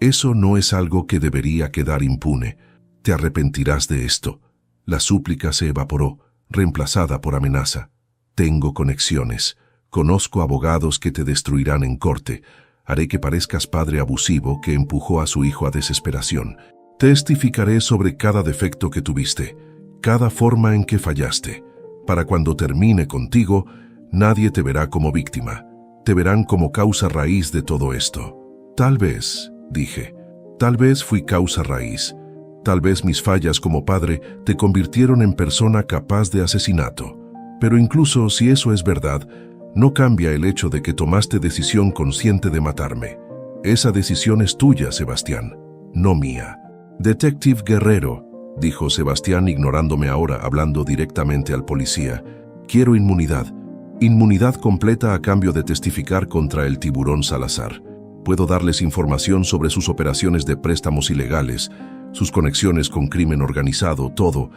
A: Eso no es algo que debería quedar impune. Te arrepentirás de esto. La súplica se evaporó, reemplazada por amenaza. Tengo conexiones. Conozco abogados que te destruirán en corte. Haré que parezcas padre abusivo que empujó a su hijo a desesperación. Testificaré sobre cada defecto que tuviste, cada forma en que fallaste. Para cuando termine contigo, nadie te verá como víctima. Te verán como causa raíz de todo esto. Tal vez, dije, tal vez fui causa raíz. Tal vez mis fallas como padre te convirtieron en persona capaz de asesinato. Pero incluso si eso es verdad, no cambia el hecho de que tomaste decisión consciente de matarme. Esa decisión es tuya, Sebastián, no mía. Detective Guerrero, dijo Sebastián ignorándome ahora, hablando directamente al policía. Quiero inmunidad. Inmunidad completa a cambio de testificar contra el tiburón Salazar. Puedo darles información sobre sus operaciones de préstamos ilegales, sus conexiones con crimen organizado, todo.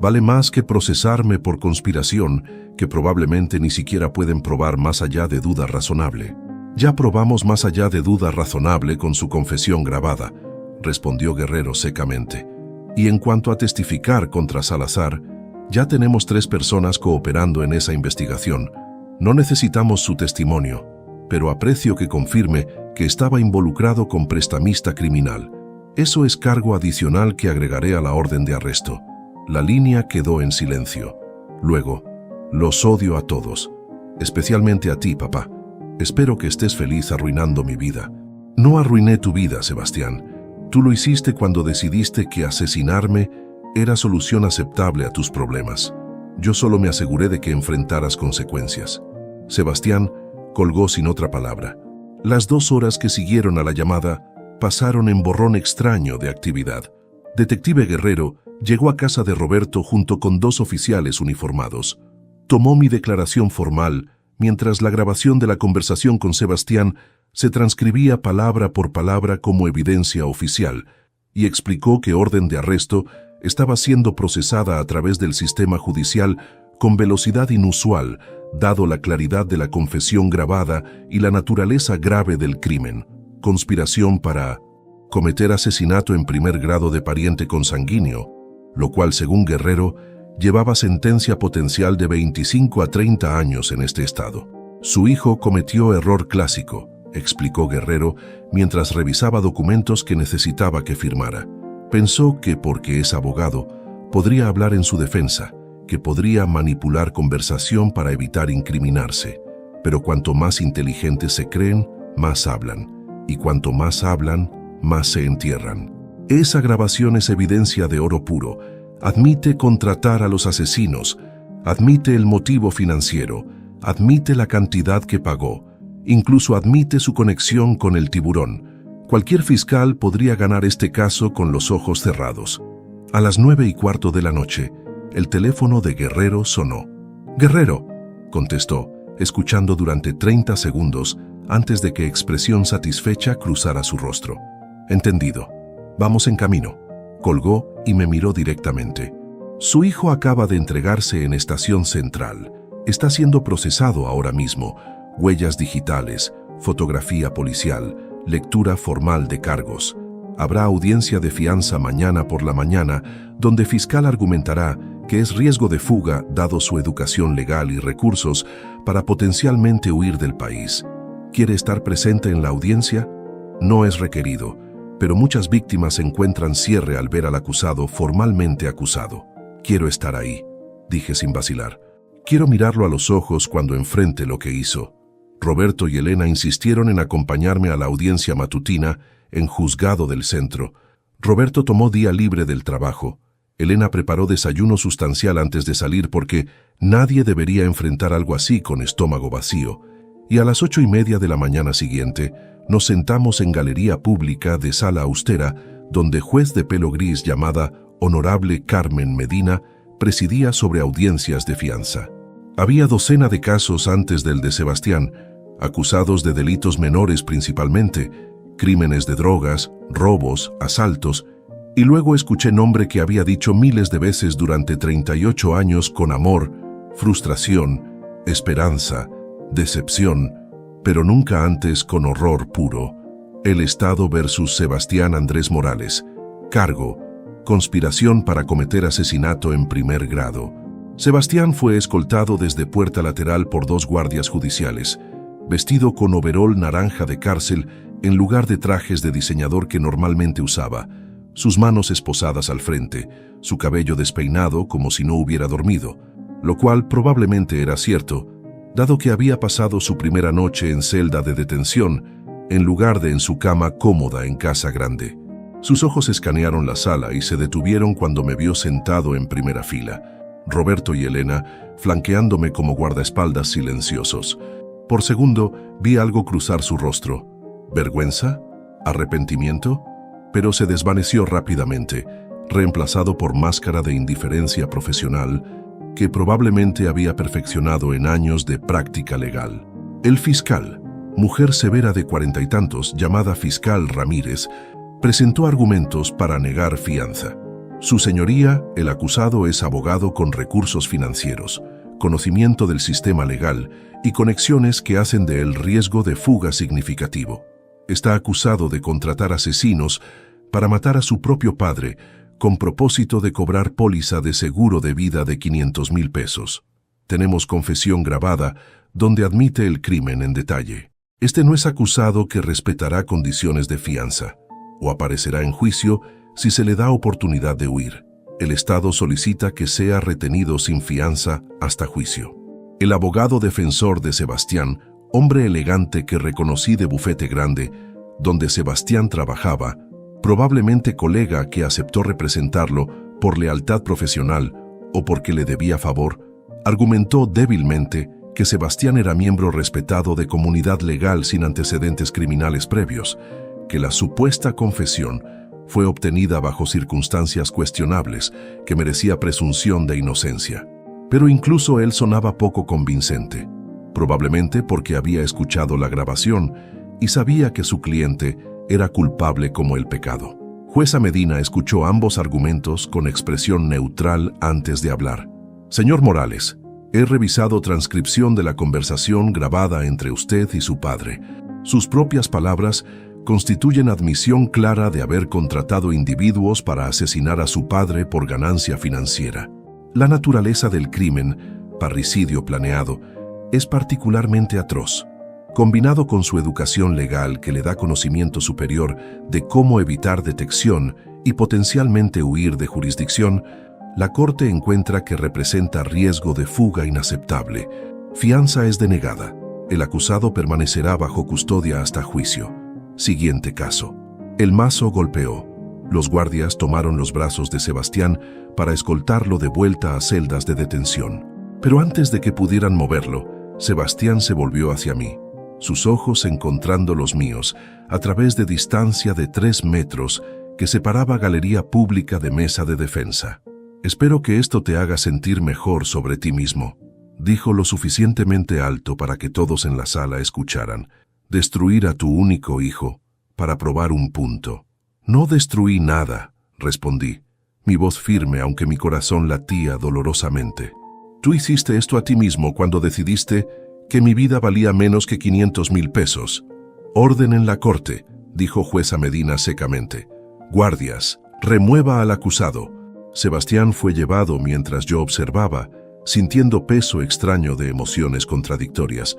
A: Vale más que procesarme por conspiración, que probablemente ni siquiera pueden probar más allá de duda razonable. Ya probamos más allá de duda razonable con su confesión grabada, respondió Guerrero secamente. Y en cuanto a testificar contra Salazar, ya tenemos 3 personas cooperando en esa investigación. No necesitamos su testimonio, pero aprecio que confirme que estaba involucrado con prestamista criminal. Eso es cargo adicional que agregaré a la orden de arresto. La línea quedó en silencio. Luego, los odio a todos, especialmente a ti, papá. Espero que estés feliz arruinando mi vida. No arruiné tu vida, Sebastián. Tú lo hiciste cuando decidiste que asesinarme era solución aceptable a tus problemas. Yo solo me aseguré de que enfrentaras consecuencias. Sebastián colgó sin otra palabra. Las 2 horas que siguieron a la llamada pasaron en borrón extraño de actividad. Detective Guerrero llegó a casa de Roberto junto con 2 oficiales uniformados. Tomó mi declaración formal, mientras la grabación de la conversación con Sebastián se transcribía palabra por palabra como evidencia oficial, y explicó que orden de arresto estaba siendo procesada a través del sistema judicial con velocidad inusual, dado la claridad de la confesión grabada y la naturaleza grave del crimen. Conspiración para cometer asesinato en primer grado de pariente consanguíneo, lo cual, según Guerrero, llevaba sentencia potencial de 25 a 30 años en este estado. Su hijo cometió error clásico, explicó Guerrero mientras revisaba documentos que necesitaba que firmara. Pensó que porque es abogado, podría hablar en su defensa, que podría manipular conversación para evitar incriminarse. Pero cuanto más inteligentes se creen, más hablan. Y cuanto más hablan, más se entierran. Esa grabación es evidencia de oro puro. Admite contratar a los asesinos, admite el motivo financiero, admite la cantidad que pagó, incluso admite su conexión con el tiburón. Cualquier fiscal podría ganar este caso con los ojos cerrados. A las 9:15 de la noche, el teléfono de Guerrero sonó. «Guerrero», contestó, escuchando durante 30 segundos antes de que expresión satisfecha cruzara su rostro. «Entendido. Vamos en camino». Colgó y me miró directamente. «Su hijo acaba de entregarse en Estación Central. Está siendo procesado ahora mismo. Huellas digitales, fotografía policial, lectura formal de cargos. Habrá audiencia de fianza mañana por la mañana, donde fiscal argumentará que es riesgo de fuga dado su educación legal y recursos para potencialmente huir del país. ¿Quiere estar presente en la audiencia? No es requerido, pero muchas víctimas encuentran cierre al ver al acusado formalmente acusado. Quiero estar ahí», dije sin vacilar. «Quiero mirarlo a los ojos cuando enfrente lo que hizo». Roberto y Elena insistieron en acompañarme a la audiencia matutina en Juzgado del Centro. Roberto tomó día libre del trabajo. Elena preparó desayuno sustancial antes de salir porque nadie debería enfrentar algo así con estómago vacío. Y a las 8:30 de la mañana siguiente nos sentamos en galería pública de sala austera donde juez de pelo gris llamada Honorable Carmen Medina presidía sobre audiencias de fianza. Había docena de casos antes del de Sebastián, acusados de delitos menores principalmente, crímenes de drogas, robos, asaltos, y luego escuché nombre que había dicho miles de veces durante 38 años con amor, frustración, esperanza, decepción, pero nunca antes con horror puro. El Estado versus Sebastián Andrés Morales. Cargo: conspiración para cometer asesinato en primer grado. Sebastián fue escoltado desde puerta lateral por 2 guardias judiciales, vestido con overol naranja de cárcel en lugar de trajes de diseñador que normalmente usaba, sus manos esposadas al frente, su cabello despeinado como si no hubiera dormido, lo cual probablemente era cierto, dado que había pasado su primera noche en celda de detención, en lugar de en su cama cómoda en Casa Grande. Sus ojos escanearon la sala y se detuvieron cuando me vio sentado en primera fila. Roberto y Elena flanqueándome como guardaespaldas silenciosos. Por segundo vi algo cruzar su rostro. ¿Vergüenza? ¿Arrepentimiento? Pero se desvaneció rápidamente, reemplazado por máscara de indiferencia profesional que probablemente había perfeccionado en años de práctica legal. El fiscal, mujer severa de 40 y tantos, llamada fiscal Ramírez, presentó argumentos para negar fianza. Su señoría, el acusado, es abogado con recursos financieros, conocimiento del sistema legal y conexiones que hacen de él riesgo de fuga significativo. Está acusado de contratar asesinos para matar a su propio padre con propósito de cobrar póliza de seguro de vida de 500,000 pesos. Tenemos confesión grabada donde admite el crimen en detalle. Este no es acusado que respetará condiciones de fianza o aparecerá en juicio si se le da oportunidad de huir. El Estado solicita que sea retenido sin fianza hasta juicio. El abogado defensor de Sebastián, hombre elegante que reconocí de bufete grande, donde Sebastián trabajaba, probablemente colega que aceptó representarlo por lealtad profesional o porque le debía favor, argumentó débilmente que Sebastián era miembro respetado de comunidad legal sin antecedentes criminales previos, que la supuesta confesión fue obtenida bajo circunstancias cuestionables, que merecía presunción de inocencia. Pero incluso él sonaba poco convincente, probablemente porque había escuchado la grabación y sabía que su cliente era culpable como el pecado. Jueza Medina escuchó ambos argumentos con expresión neutral antes de hablar. «Señor Morales, he revisado transcripción de la conversación grabada entre usted y su padre. Sus propias palabras constituyen admisión clara de haber contratado individuos para asesinar a su padre por ganancia financiera. La naturaleza del crimen, parricidio planeado, es particularmente atroz. Combinado con su educación legal que le da conocimiento superior de cómo evitar detección y potencialmente huir de jurisdicción, la Corte encuentra que representa riesgo de fuga inaceptable. Fianza es denegada. El acusado permanecerá bajo custodia hasta juicio. Siguiente caso. El mazo golpeó. Los guardias tomaron los brazos de Sebastián para escoltarlo de vuelta a celdas de detención. Pero antes de que pudieran moverlo, Sebastián se volvió hacia mí, sus ojos encontrando los míos a través de distancia de 3 metros que separaba galería pública de mesa de defensa. Espero que esto te haga sentir mejor sobre ti mismo, dijo lo suficientemente alto para que todos en la sala escucharan. Destruir a tu único hijo, para probar un punto. No destruí nada, respondí, mi voz firme aunque mi corazón latía dolorosamente. Tú hiciste esto a ti mismo cuando decidiste que mi vida valía menos que 500,000 pesos. Orden en la corte, dijo jueza Medina secamente. Guardias, remueva al acusado. Sebastián fue llevado mientras yo observaba, sintiendo peso extraño de emociones contradictorias,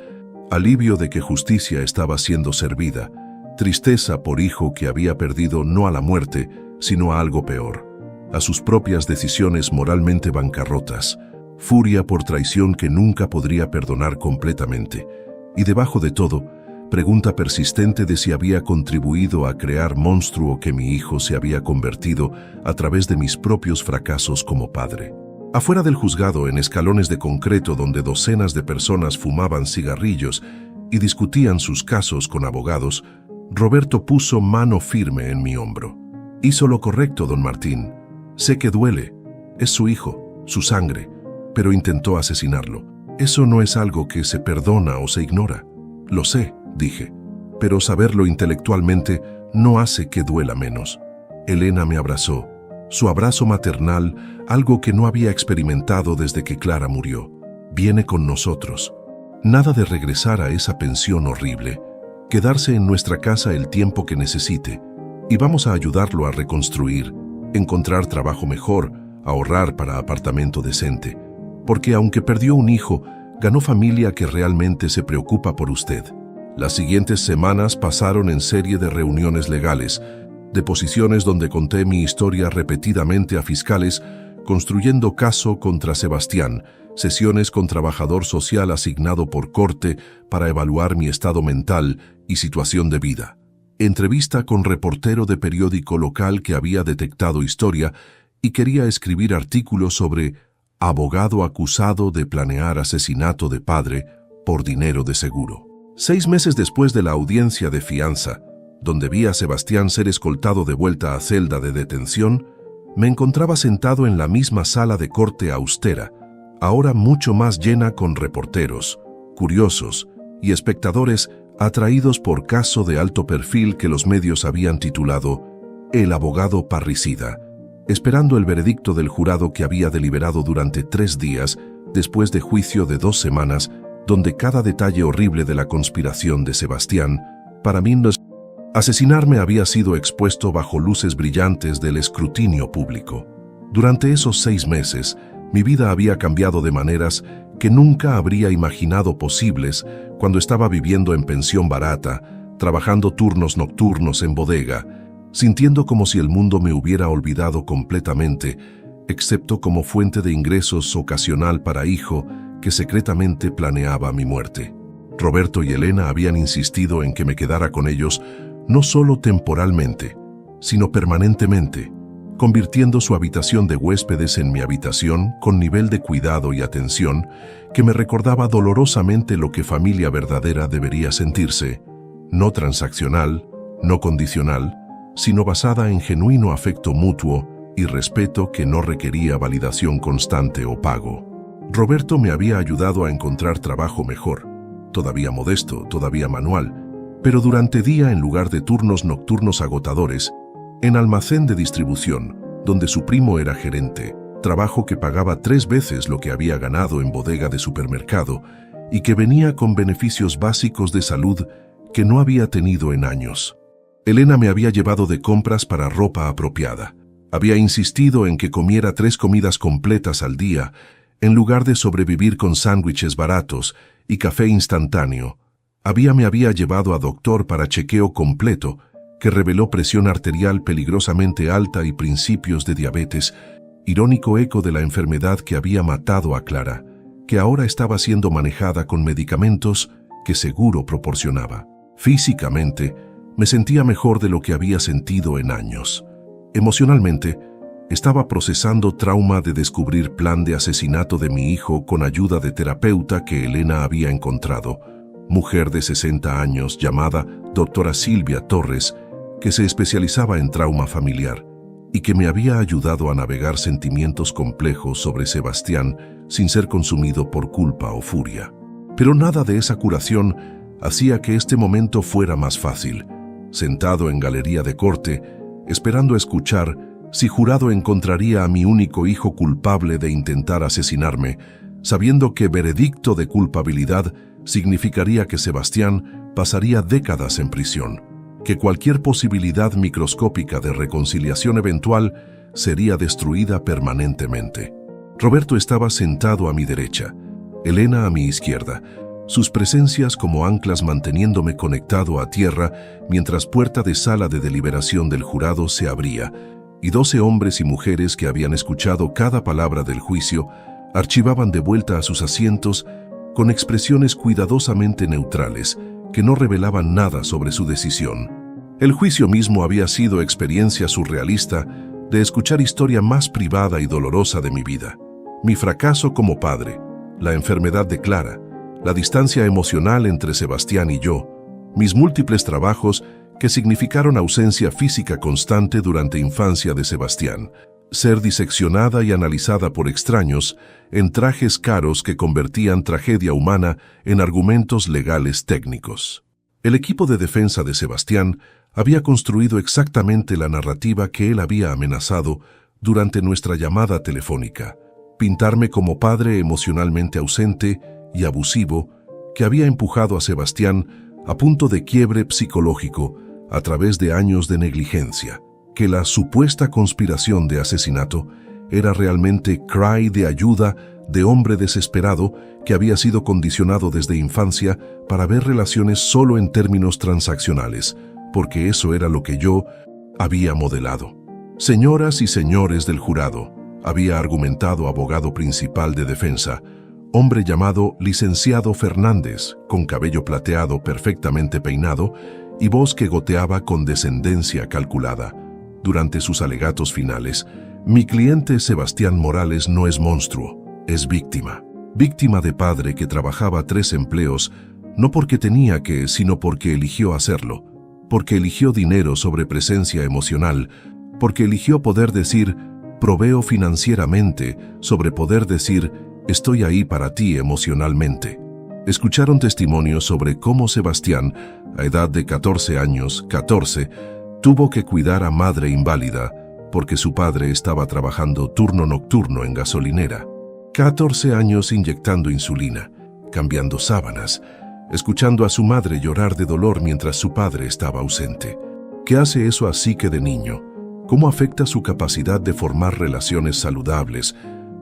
A: alivio de que justicia estaba siendo servida, tristeza por hijo que había perdido no a la muerte, sino a algo peor, a sus propias decisiones moralmente bancarrotas, furia por traición que nunca podría perdonar completamente, y debajo de todo, pregunta persistente de si había contribuido a crear monstruo que mi hijo se había convertido a través de mis propios fracasos como padre. Afuera del juzgado, en escalones de concreto donde docenas de personas fumaban cigarrillos y discutían sus casos con abogados, Roberto puso mano firme en mi hombro. Hizo lo correcto, don Martín. Sé que duele. Es su hijo, su sangre, pero intentó asesinarlo. Eso no es algo que se perdona o se ignora. Lo sé, dije, pero saberlo intelectualmente no hace que duela menos. Elena me abrazó. Su abrazo maternal, algo que no había experimentado desde que Clara murió. Viene con nosotros. Nada de regresar a esa pensión horrible. Quedarse en nuestra casa el tiempo que necesite. Y vamos a ayudarlo a reconstruir, encontrar trabajo mejor, ahorrar para apartamento decente. Porque aunque perdió un hijo, ganó familia que realmente se preocupa por usted. Las siguientes semanas pasaron en serie de reuniones legales, deposiciones donde conté mi historia repetidamente a fiscales, construyendo caso contra Sebastián, sesiones con trabajador social asignado por corte para evaluar mi estado mental y situación de vida, entrevista con reportero de periódico local que había detectado historia y quería escribir artículos sobre abogado acusado de planear asesinato de padre por dinero de seguro. 6 meses después de la audiencia de fianza, donde vi a Sebastián ser escoltado de vuelta a celda de detención, me encontraba sentado en la misma sala de corte austera, ahora mucho más llena con reporteros, curiosos y espectadores atraídos por caso de alto perfil que los medios habían titulado El abogado parricida, esperando el veredicto del jurado que había deliberado durante 3 días después de juicio de 2 semanas, donde cada detalle horrible de la conspiración de Sebastián, para mí asesinarme había sido expuesto bajo luces brillantes del escrutinio público. Durante esos 6 meses, mi vida había cambiado de maneras que nunca habría imaginado posibles cuando estaba viviendo en pensión barata, trabajando turnos nocturnos en bodega, sintiendo como si el mundo me hubiera olvidado completamente, excepto como fuente de ingresos ocasional para hijo que secretamente planeaba mi muerte. Roberto y Elena habían insistido en que me quedara con ellos no solo temporalmente, sino permanentemente, convirtiendo su habitación de huéspedes en mi habitación con nivel de cuidado y atención que me recordaba dolorosamente lo que familia verdadera debería sentirse, no transaccional, no condicional, sino basada en genuino afecto mutuo y respeto que no requería validación constante o pago. Roberto me había ayudado a encontrar trabajo mejor, todavía modesto, todavía manual, pero durante día en lugar de turnos nocturnos agotadores, en almacén de distribución, donde su primo era gerente, trabajo que pagaba 3 veces lo que había ganado en bodega de supermercado y que venía con beneficios básicos de salud que no había tenido en años. Elena me había llevado de compras para ropa apropiada. Había insistido en que comiera 3 comidas completas al día, en lugar de sobrevivir con sándwiches baratos y café instantáneo. Me había llevado a doctor para chequeo completo, que reveló presión arterial peligrosamente alta y principios de diabetes, irónico eco de la enfermedad que había matado a Clara, que ahora estaba siendo manejada con medicamentos que seguro proporcionaba. Físicamente, me sentía mejor de lo que había sentido en años. Emocionalmente, estaba procesando trauma de descubrir plan de asesinato de mi hijo con ayuda de terapeuta que Elena había encontrado, mujer de 60 años llamada doctora Silvia Torres, que se especializaba en trauma familiar, y que me había ayudado a navegar sentimientos complejos sobre Sebastián sin ser consumido por culpa o furia. Pero nada de esa curación hacía que este momento fuera más fácil. Sentado en galería de corte, esperando escuchar si Jurado encontraría a mi único hijo culpable de intentar asesinarme, sabiendo que veredicto de culpabilidad significaría que Sebastián pasaría décadas en prisión, que cualquier posibilidad microscópica de reconciliación eventual sería destruida permanentemente. Roberto estaba sentado a mi derecha, Elena a mi izquierda, sus presencias como anclas manteniéndome conectado a tierra mientras puerta de sala de deliberación del jurado se abría y 12 hombres y mujeres que habían escuchado cada palabra del juicio archivaban de vuelta a sus asientos con expresiones cuidadosamente neutrales que no revelaban nada sobre su decisión. El juicio mismo había sido experiencia surrealista de escuchar historia más privada y dolorosa de mi vida. Mi fracaso como padre, la enfermedad de Clara, la distancia emocional entre Sebastián y yo, mis múltiples trabajos que significaron ausencia física constante durante infancia de Sebastián, ser diseccionada y analizada por extraños en trajes caros que convertían tragedia humana en argumentos legales técnicos. El equipo de defensa de Sebastián había construido exactamente la narrativa que él había amenazado durante nuestra llamada telefónica, pintarme como padre emocionalmente ausente y abusivo que había empujado a Sebastián a punto de quiebre psicológico a través de años de negligencia, que la supuesta conspiración de asesinato era realmente cry de ayuda de hombre desesperado que había sido condicionado desde infancia para ver relaciones solo en términos transaccionales, porque eso era lo que yo había modelado. Señoras y señores del jurado, había argumentado abogado principal de defensa, hombre llamado licenciado Fernández, con cabello plateado perfectamente peinado y voz que goteaba con descendencia calculada. Durante sus alegatos finales, mi cliente Sebastián Morales no es monstruo, es víctima. Víctima de padre que trabajaba 3 empleos, no porque tenía que, sino porque eligió hacerlo, porque eligió dinero sobre presencia emocional, porque eligió poder decir, proveo financieramente, sobre poder decir, estoy ahí para ti emocionalmente. Escucharon testimonios sobre cómo Sebastián, a edad de 14 años, tuvo que cuidar a madre inválida porque su padre estaba trabajando turno nocturno en gasolinera. 14 años inyectando insulina, cambiando sábanas, escuchando a su madre llorar de dolor mientras su padre estaba ausente. ¿Qué hace eso así que de niño? ¿Cómo afecta su capacidad de formar relaciones saludables,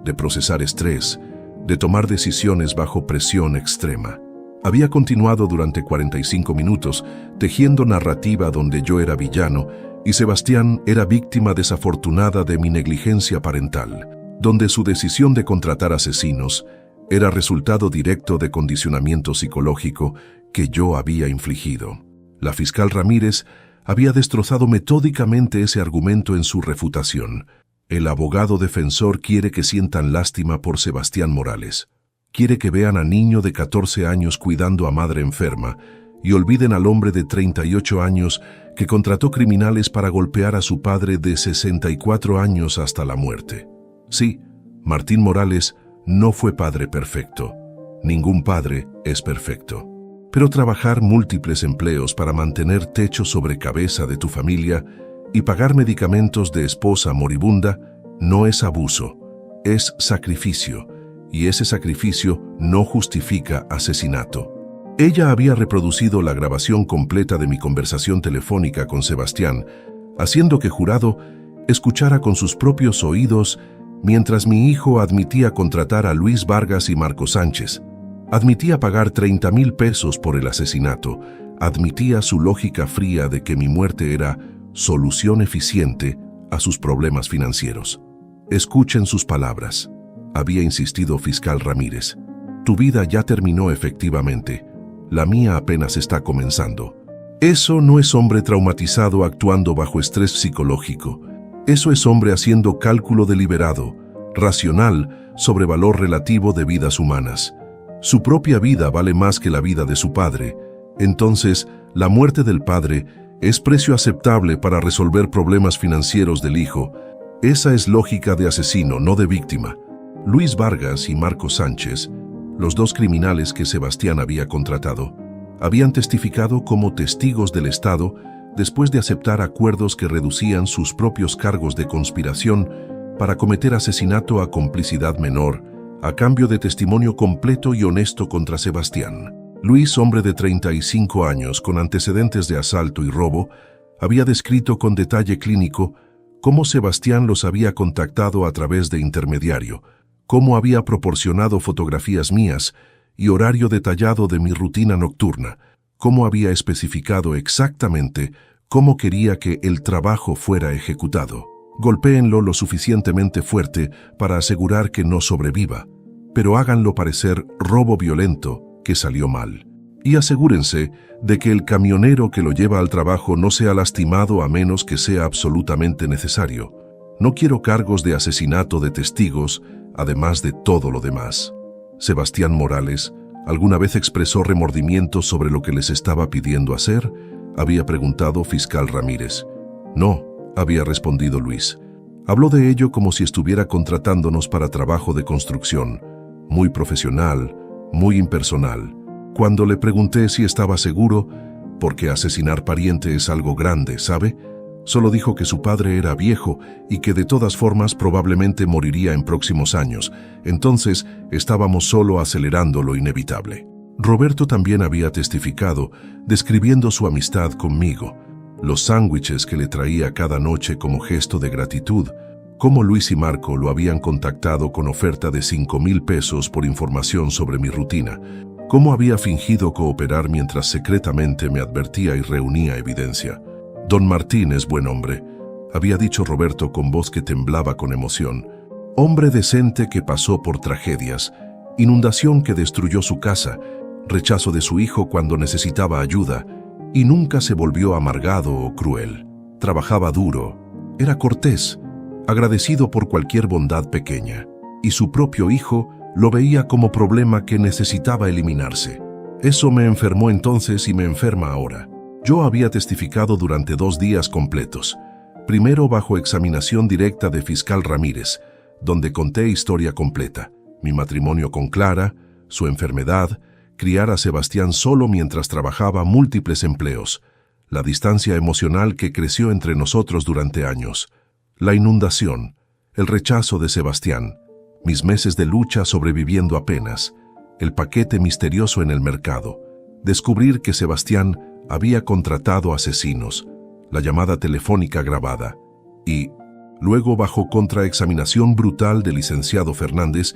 A: de procesar estrés, de tomar decisiones bajo presión extrema? Había continuado durante 45 minutos, tejiendo narrativa donde yo era villano y Sebastián era víctima desafortunada de mi negligencia parental, donde su decisión de contratar asesinos era resultado directo de condicionamiento psicológico que yo había infligido. La fiscal Ramírez había destrozado metódicamente ese argumento en su refutación. El abogado defensor quiere que sientan lástima por Sebastián Morales. Quiere que vean a niño de 14 años cuidando a madre enferma y olviden al hombre de 38 años que contrató criminales para golpear a su padre de 64 años hasta la muerte. Sí, Martín Morales no fue padre perfecto. Ningún padre es perfecto. Pero trabajar múltiples empleos para mantener techo sobre cabeza de tu familia y pagar medicamentos de esposa moribunda no es abuso, es sacrificio. Y ese sacrificio no justifica asesinato. Ella había reproducido la grabación completa de mi conversación telefónica con Sebastián, haciendo que Jurado escuchara con sus propios oídos mientras mi hijo admitía contratar a Luis Vargas y Marco Sánchez, admitía pagar 30,000 pesos por el asesinato, admitía su lógica fría de que mi muerte era solución eficiente a sus problemas financieros. Escuchen sus palabras. Había insistido fiscal Ramírez. Tu vida ya terminó efectivamente. La mía apenas está comenzando. Eso no es hombre traumatizado actuando bajo estrés psicológico. Eso es hombre haciendo cálculo deliberado, racional, sobre valor relativo de vidas humanas. Su propia vida vale más que la vida de su padre. Entonces, la muerte del padre es precio aceptable para resolver problemas financieros del hijo, Esa es lógica de asesino, no de víctima. Luis Vargas y Marco Sánchez, los dos criminales que Sebastián había contratado, habían testificado como testigos del Estado después de aceptar acuerdos que reducían sus propios cargos de conspiración para cometer asesinato a complicidad menor, a cambio de testimonio completo y honesto contra Sebastián. Luis, hombre de 35 años con antecedentes de asalto y robo, había descrito con detalle clínico cómo Sebastián los había contactado a través de intermediario, cómo había proporcionado fotografías mías y horario detallado de mi rutina nocturna, cómo había especificado exactamente cómo quería que el trabajo fuera ejecutado. Golpéenlo lo suficientemente fuerte para asegurar que no sobreviva, pero háganlo parecer robo violento que salió mal. Y asegúrense de que el camionero que lo lleva al trabajo no sea lastimado a menos que sea absolutamente necesario. No quiero cargos de asesinato de testigos, además de todo lo demás. Sebastián Morales ¿alguna vez expresó remordimiento sobre lo que les estaba pidiendo hacer?, había preguntado fiscal Ramírez. No, había respondido Luis. Habló de ello como si estuviera contratándonos para trabajo de construcción, muy profesional, muy impersonal. Cuando le pregunté si estaba seguro, porque asesinar pariente es algo grande, ¿sabe?, solo dijo que su padre era viejo y que de todas formas probablemente moriría en próximos años. Entonces estábamos solo acelerando lo inevitable. Roberto también había testificado, describiendo su amistad conmigo, los sándwiches que le traía cada noche como gesto de gratitud, cómo Luis y Marco lo habían contactado con oferta de 5,000 pesos por información sobre mi rutina, cómo había fingido cooperar mientras secretamente me advertía y reunía evidencia. Don Martín es buen hombre, había dicho Roberto con voz que temblaba con emoción. Hombre decente que pasó por tragedias, inundación que destruyó su casa, rechazo de su hijo cuando necesitaba ayuda, y nunca se volvió amargado o cruel. Trabajaba duro, era cortés, agradecido por cualquier bondad pequeña, y su propio hijo lo veía como problema que necesitaba eliminarse. Eso me enfermó entonces y me enferma ahora. Yo había testificado durante 2 días completos, primero bajo examinación directa de fiscal Ramírez, donde conté historia completa, mi matrimonio con Clara, su enfermedad, criar a Sebastián solo mientras trabajaba múltiples empleos, la distancia emocional que creció entre nosotros durante años, la inundación, el rechazo de Sebastián, mis meses de lucha sobreviviendo apenas, el paquete misterioso en el mercado, descubrir que Sebastián había contratado asesinos, la llamada telefónica grabada, y luego bajo contraexaminación brutal del licenciado Fernández,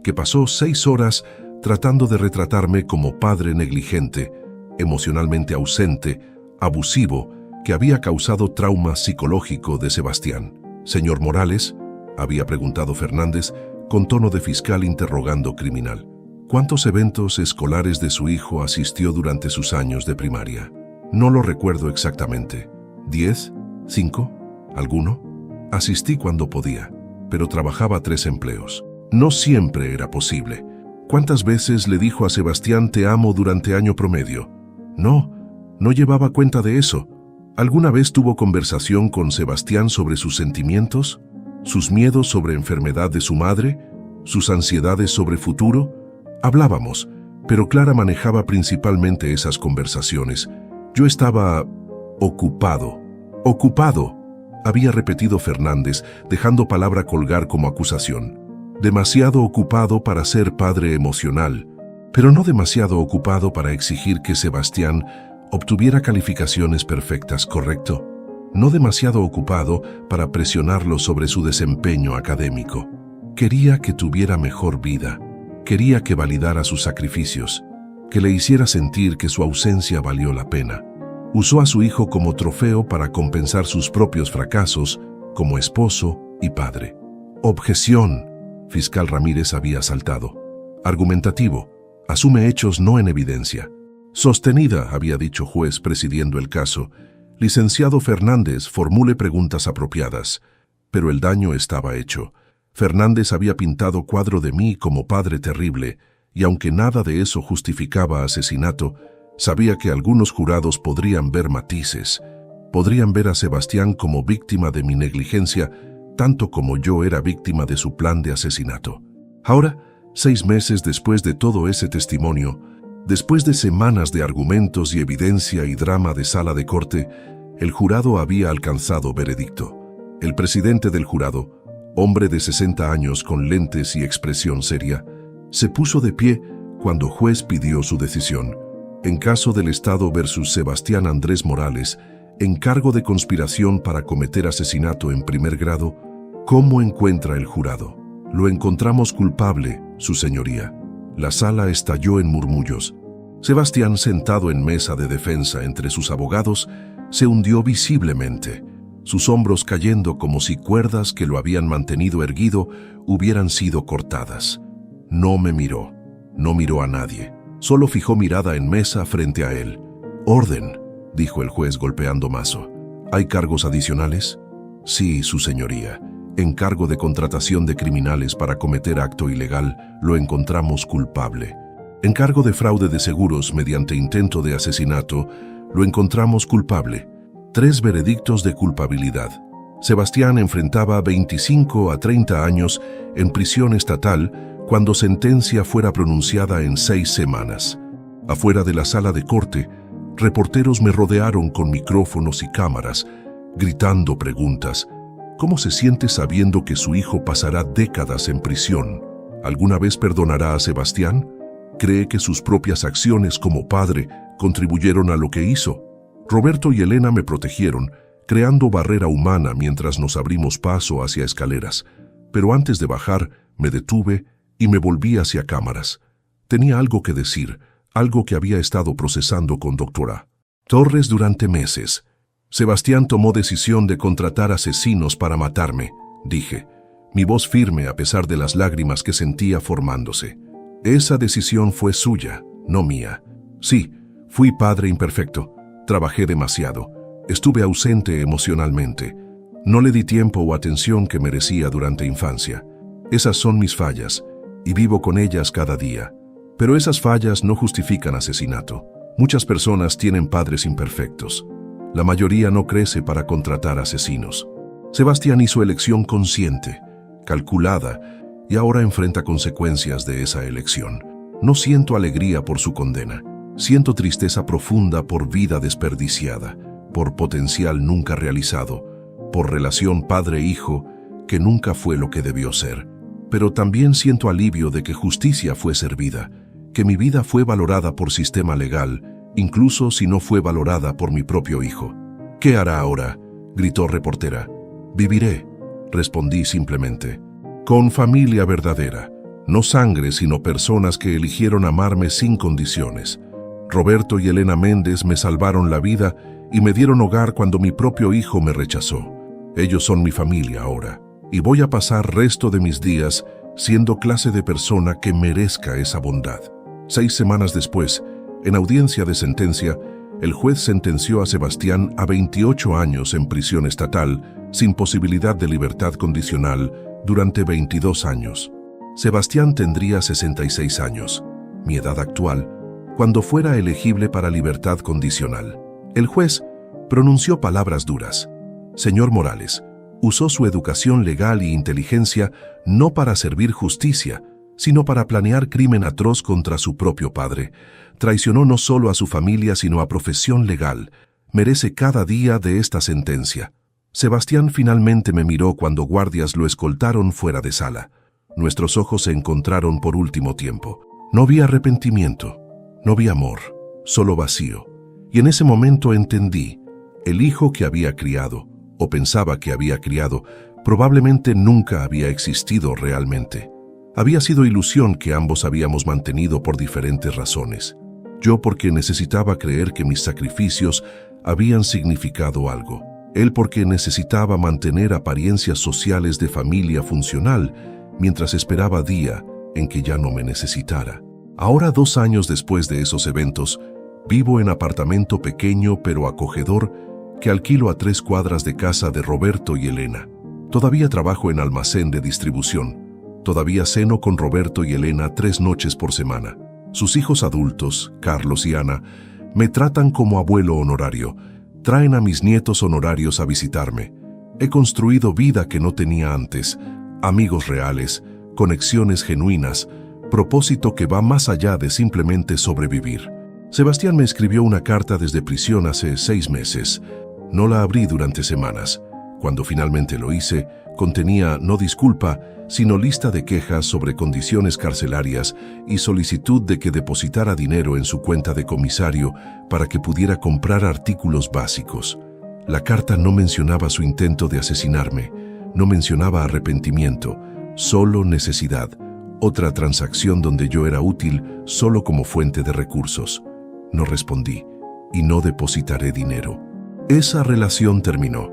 A: que pasó 6 horas tratando de retratarme como padre negligente, emocionalmente ausente, abusivo, que había causado trauma psicológico de Sebastián. «Señor Morales», había preguntado Fernández, con tono de fiscal interrogando criminal. ¿Cuántos eventos escolares de su hijo asistió durante sus años de primaria? No lo recuerdo exactamente. ¿10? ¿5? ¿Alguno? Asistí cuando podía, pero trabajaba 3 empleos. No siempre era posible. ¿Cuántas veces le dijo a Sebastián te amo durante año promedio? No llevaba cuenta de eso. ¿Alguna vez tuvo conversación con Sebastián sobre sus sentimientos? ¿Sus miedos sobre enfermedad de su madre? ¿Sus ansiedades sobre futuro? Hablábamos, pero Clara manejaba principalmente esas conversaciones. Yo estaba ocupado, había repetido Fernández, dejando palabra colgar como acusación. Demasiado ocupado para ser padre emocional, pero no demasiado ocupado para exigir que Sebastián obtuviera calificaciones perfectas, ¿correcto? No demasiado ocupado para presionarlo sobre su desempeño académico. Quería que tuviera mejor vida. Quería que validara sus sacrificios, que le hiciera sentir que su ausencia valió la pena. Usó a su hijo como trofeo para compensar sus propios fracasos como esposo y padre. Objeción. Fiscal Ramírez había saltado. Argumentativo. Asume hechos no en evidencia. Sostenida, había dicho juez presidiendo el caso. Licenciado Fernández, formule preguntas apropiadas. Pero el daño estaba hecho. Fernández había pintado cuadro de mí como padre terrible, y aunque nada de eso justificaba asesinato, sabía que algunos jurados podrían ver matices, podrían ver a Sebastián como víctima de mi negligencia, tanto como yo era víctima de su plan de asesinato. Ahora, 6 meses después de todo ese testimonio, después de semanas de argumentos y evidencia y drama de sala de corte, el jurado había alcanzado veredicto. El presidente del jurado, hombre de 60 años con lentes y expresión seria, se puso de pie cuando juez pidió su decisión. En caso del Estado versus Sebastián Andrés Morales, en cargo de conspiración para cometer asesinato en primer grado, ¿cómo encuentra el jurado? Lo encontramos culpable, su señoría. La sala estalló en murmullos. Sebastián, sentado en mesa de defensa entre sus abogados, se hundió visiblemente, sus hombros cayendo como si cuerdas que lo habían mantenido erguido hubieran sido cortadas. No me miró, no miró a nadie, solo fijó mirada en mesa frente a él. «Orden», dijo el juez golpeando mazo. «¿Hay cargos adicionales?» «Sí, su señoría. En cargo de contratación de criminales para cometer acto ilegal, lo encontramos culpable. En cargo de fraude de seguros mediante intento de asesinato, lo encontramos culpable. 3 veredictos de culpabilidad. Sebastián enfrentaba 25 a 30 años en prisión estatal cuando sentencia fuera pronunciada en 6 semanas. Afuera de la sala de corte, reporteros me rodearon con micrófonos y cámaras, gritando preguntas. ¿Cómo se siente sabiendo que su hijo pasará décadas en prisión? ¿Alguna vez perdonará a Sebastián? ¿Cree que sus propias acciones como padre contribuyeron a lo que hizo? Roberto y Elena me protegieron, creando barrera humana mientras nos abrimos paso hacia escaleras. Pero antes de bajar, me detuve y me volví hacia cámaras. Tenía algo que decir, algo que había estado procesando con Dra. Torres durante meses. Sebastián tomó decisión de contratar asesinos para matarme, dije, mi voz firme a pesar de las lágrimas que sentía formándose. Esa decisión fue suya, no mía. Sí, fui padre imperfecto, trabajé demasiado, estuve ausente emocionalmente, no le di tiempo o atención que merecía durante infancia. Esas son mis fallas, y vivo con ellas cada día. Pero esas fallas no justifican asesinato. Muchas personas tienen padres imperfectos. La mayoría no crece para contratar asesinos. Sebastián hizo elección consciente, calculada, y ahora enfrenta consecuencias de esa elección. No siento alegría por su condena. Siento tristeza profunda por vida desperdiciada, por potencial nunca realizado, por relación padre-hijo que nunca fue lo que debió ser. Pero también siento alivio de que justicia fue servida, que mi vida fue valorada por sistema legal, incluso si no fue valorada por mi propio hijo. «¿Qué hará ahora?», gritó reportera. «Viviré», respondí simplemente. «Con familia verdadera, no sangre sino personas que eligieron amarme sin condiciones. Roberto y Elena Méndez me salvaron la vida y me dieron hogar cuando mi propio hijo me rechazó. Ellos son mi familia ahora, y voy a pasar resto de mis días siendo clase de persona que merezca esa bondad». 6 semanas después, en audiencia de sentencia, el juez sentenció a Sebastián a 28 años en prisión estatal, sin posibilidad de libertad condicional, durante 22 años. Sebastián tendría 66 años, mi edad actual, cuando fuera elegible para libertad condicional. El juez pronunció palabras duras. «Señor Morales, usó su educación legal e inteligencia no para servir justicia, sino para planear crimen atroz contra su propio padre. Traicionó no solo a su familia, sino a profesión legal. Merece cada día de esta sentencia». Sebastián finalmente me miró cuando guardias lo escoltaron fuera de sala. Nuestros ojos se encontraron por último tiempo. No vi arrepentimiento, no vi amor, solo vacío. Y en ese momento entendí, el hijo que había criado, o pensaba que había criado, probablemente nunca había existido realmente. Había sido ilusión que ambos habíamos mantenido por diferentes razones. Yo porque necesitaba creer que mis sacrificios habían significado algo. Él porque necesitaba mantener apariencias sociales de familia funcional mientras esperaba día en que ya no me necesitara. Ahora, 2 años después de esos eventos, vivo en apartamento pequeño pero acogedor que alquilo a 3 cuadras de casa de Roberto y Elena. Todavía trabajo en almacén de distribución. Todavía ceno con Roberto y Elena 3 noches por semana. Sus hijos adultos, Carlos y Ana, me tratan como abuelo honorario. Traen a mis nietos honorarios a visitarme. He construido vida que no tenía antes, amigos reales, conexiones genuinas, propósito que va más allá de simplemente sobrevivir. Sebastián me escribió una carta desde prisión hace 6 meses. No la abrí durante semanas. Cuando finalmente lo hice, contenía no disculpa, sino lista de quejas sobre condiciones carcelarias y solicitud de que depositara dinero en su cuenta de comisario para que pudiera comprar artículos básicos. La carta no mencionaba su intento de asesinarme, no mencionaba arrepentimiento, solo necesidad, otra transacción donde yo era útil solo como fuente de recursos. No respondí y no depositaré dinero. Esa relación terminó,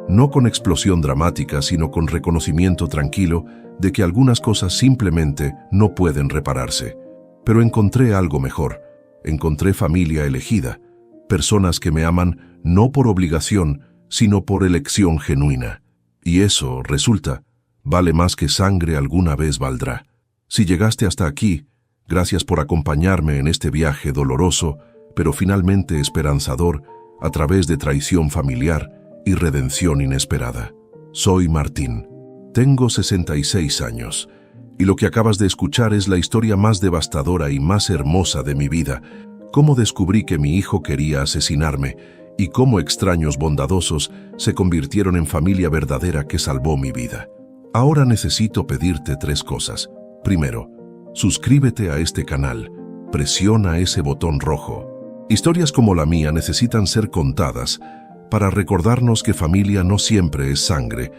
A: no con explosión dramática, sino con reconocimiento tranquilo de que algunas cosas simplemente no pueden repararse. Pero encontré algo mejor. Encontré familia elegida, personas que me aman no por obligación, sino por elección genuina. Y eso, resulta, vale más que sangre alguna vez valdrá. Si llegaste hasta aquí, gracias por acompañarme en este viaje doloroso, pero finalmente esperanzador, a través de traición familiar y redención inesperada. Soy Martín. Tengo 66 años, y lo que acabas de escuchar es la historia más devastadora y más hermosa de mi vida. Cómo descubrí que mi hijo quería asesinarme y cómo extraños bondadosos se convirtieron en familia verdadera que salvó mi vida. Ahora necesito pedirte 3 cosas. Primero, suscríbete a este canal. Presiona ese botón rojo. Historias como la mía necesitan ser contadas para recordarnos que familia no siempre es sangre,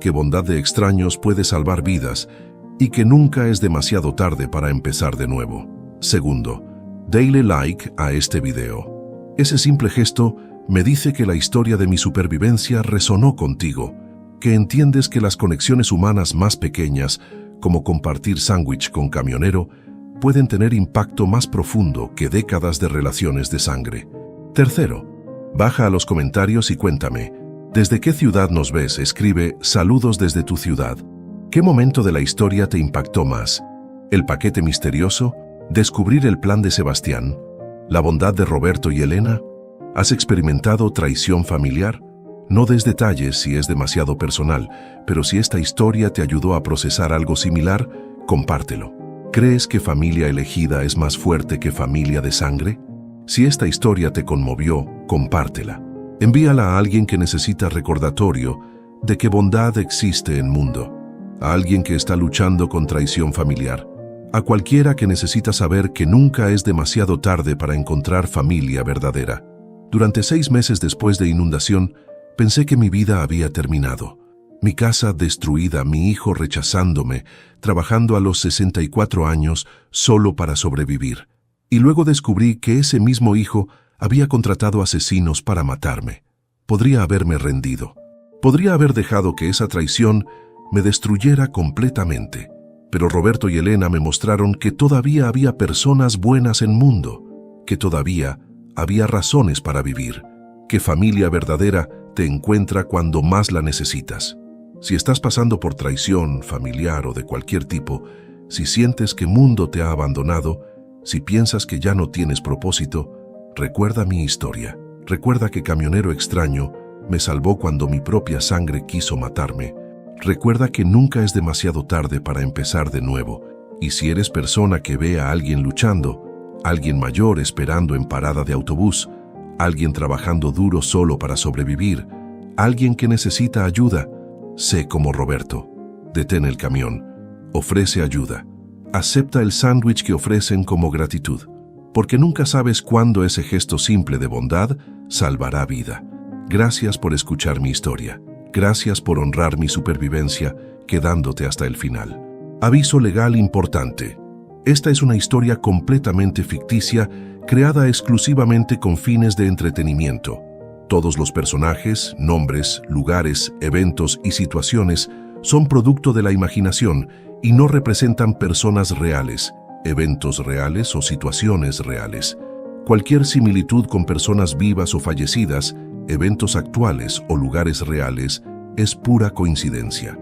A: que bondad de extraños puede salvar vidas y que nunca es demasiado tarde para empezar de nuevo. Segundo, dale like a este video. Ese simple gesto me dice que la historia de mi supervivencia resonó contigo, que entiendes que las conexiones humanas más pequeñas, como compartir sándwich con camionero, pueden tener impacto más profundo que décadas de relaciones de sangre. Tercero, baja a los comentarios y cuéntame, ¿desde qué ciudad nos ves? Escribe saludos desde tu ciudad. ¿Qué momento de la historia te impactó más? ¿El paquete misterioso? ¿Descubrir el plan de Sebastián? ¿La bondad de Roberto y Elena? ¿Has experimentado traición familiar? No des detalles si es demasiado personal, pero si esta historia te ayudó a procesar algo similar, compártelo. ¿Crees que familia elegida es más fuerte que familia de sangre? Si esta historia te conmovió, compártela. Envíala a alguien que necesita recordatorio de que bondad existe en el mundo, a alguien que está luchando con traición familiar, a cualquiera que necesita saber que nunca es demasiado tarde para encontrar familia verdadera. Durante 6 meses después de inundación, pensé que mi vida había terminado. Mi casa destruida, mi hijo rechazándome, trabajando a los 64 años solo para sobrevivir. Y luego descubrí que ese mismo hijo había contratado asesinos para matarme. Podría haberme rendido. Podría haber dejado que esa traición me destruyera completamente. Pero Roberto y Elena me mostraron que todavía había personas buenas en el mundo, que todavía había razones para vivir, que familia verdadera te encuentra cuando más la necesitas. Si estás pasando por traición familiar o de cualquier tipo, si sientes que el mundo te ha abandonado, si piensas que ya no tienes propósito, recuerda mi historia. Recuerda que camionero extraño me salvó cuando mi propia sangre quiso matarme. Recuerda que nunca es demasiado tarde para empezar de nuevo. Y si eres persona que ve a alguien luchando, alguien mayor esperando en parada de autobús, alguien trabajando duro solo para sobrevivir, alguien que necesita ayuda, sé como Roberto. Detén el camión. Ofrece ayuda. Acepta el sándwich que ofrecen como gratitud, porque nunca sabes cuándo ese gesto simple de bondad salvará vida. Gracias por escuchar mi historia. Gracias por honrar mi supervivencia, quedándote hasta el final. Aviso legal importante. Esta es una historia completamente ficticia, creada exclusivamente con fines de entretenimiento. Todos los personajes, nombres, lugares, eventos y situaciones son producto de la imaginación y no representan personas reales, eventos reales o situaciones reales. Cualquier similitud con personas vivas o fallecidas, eventos actuales o lugares reales es pura coincidencia.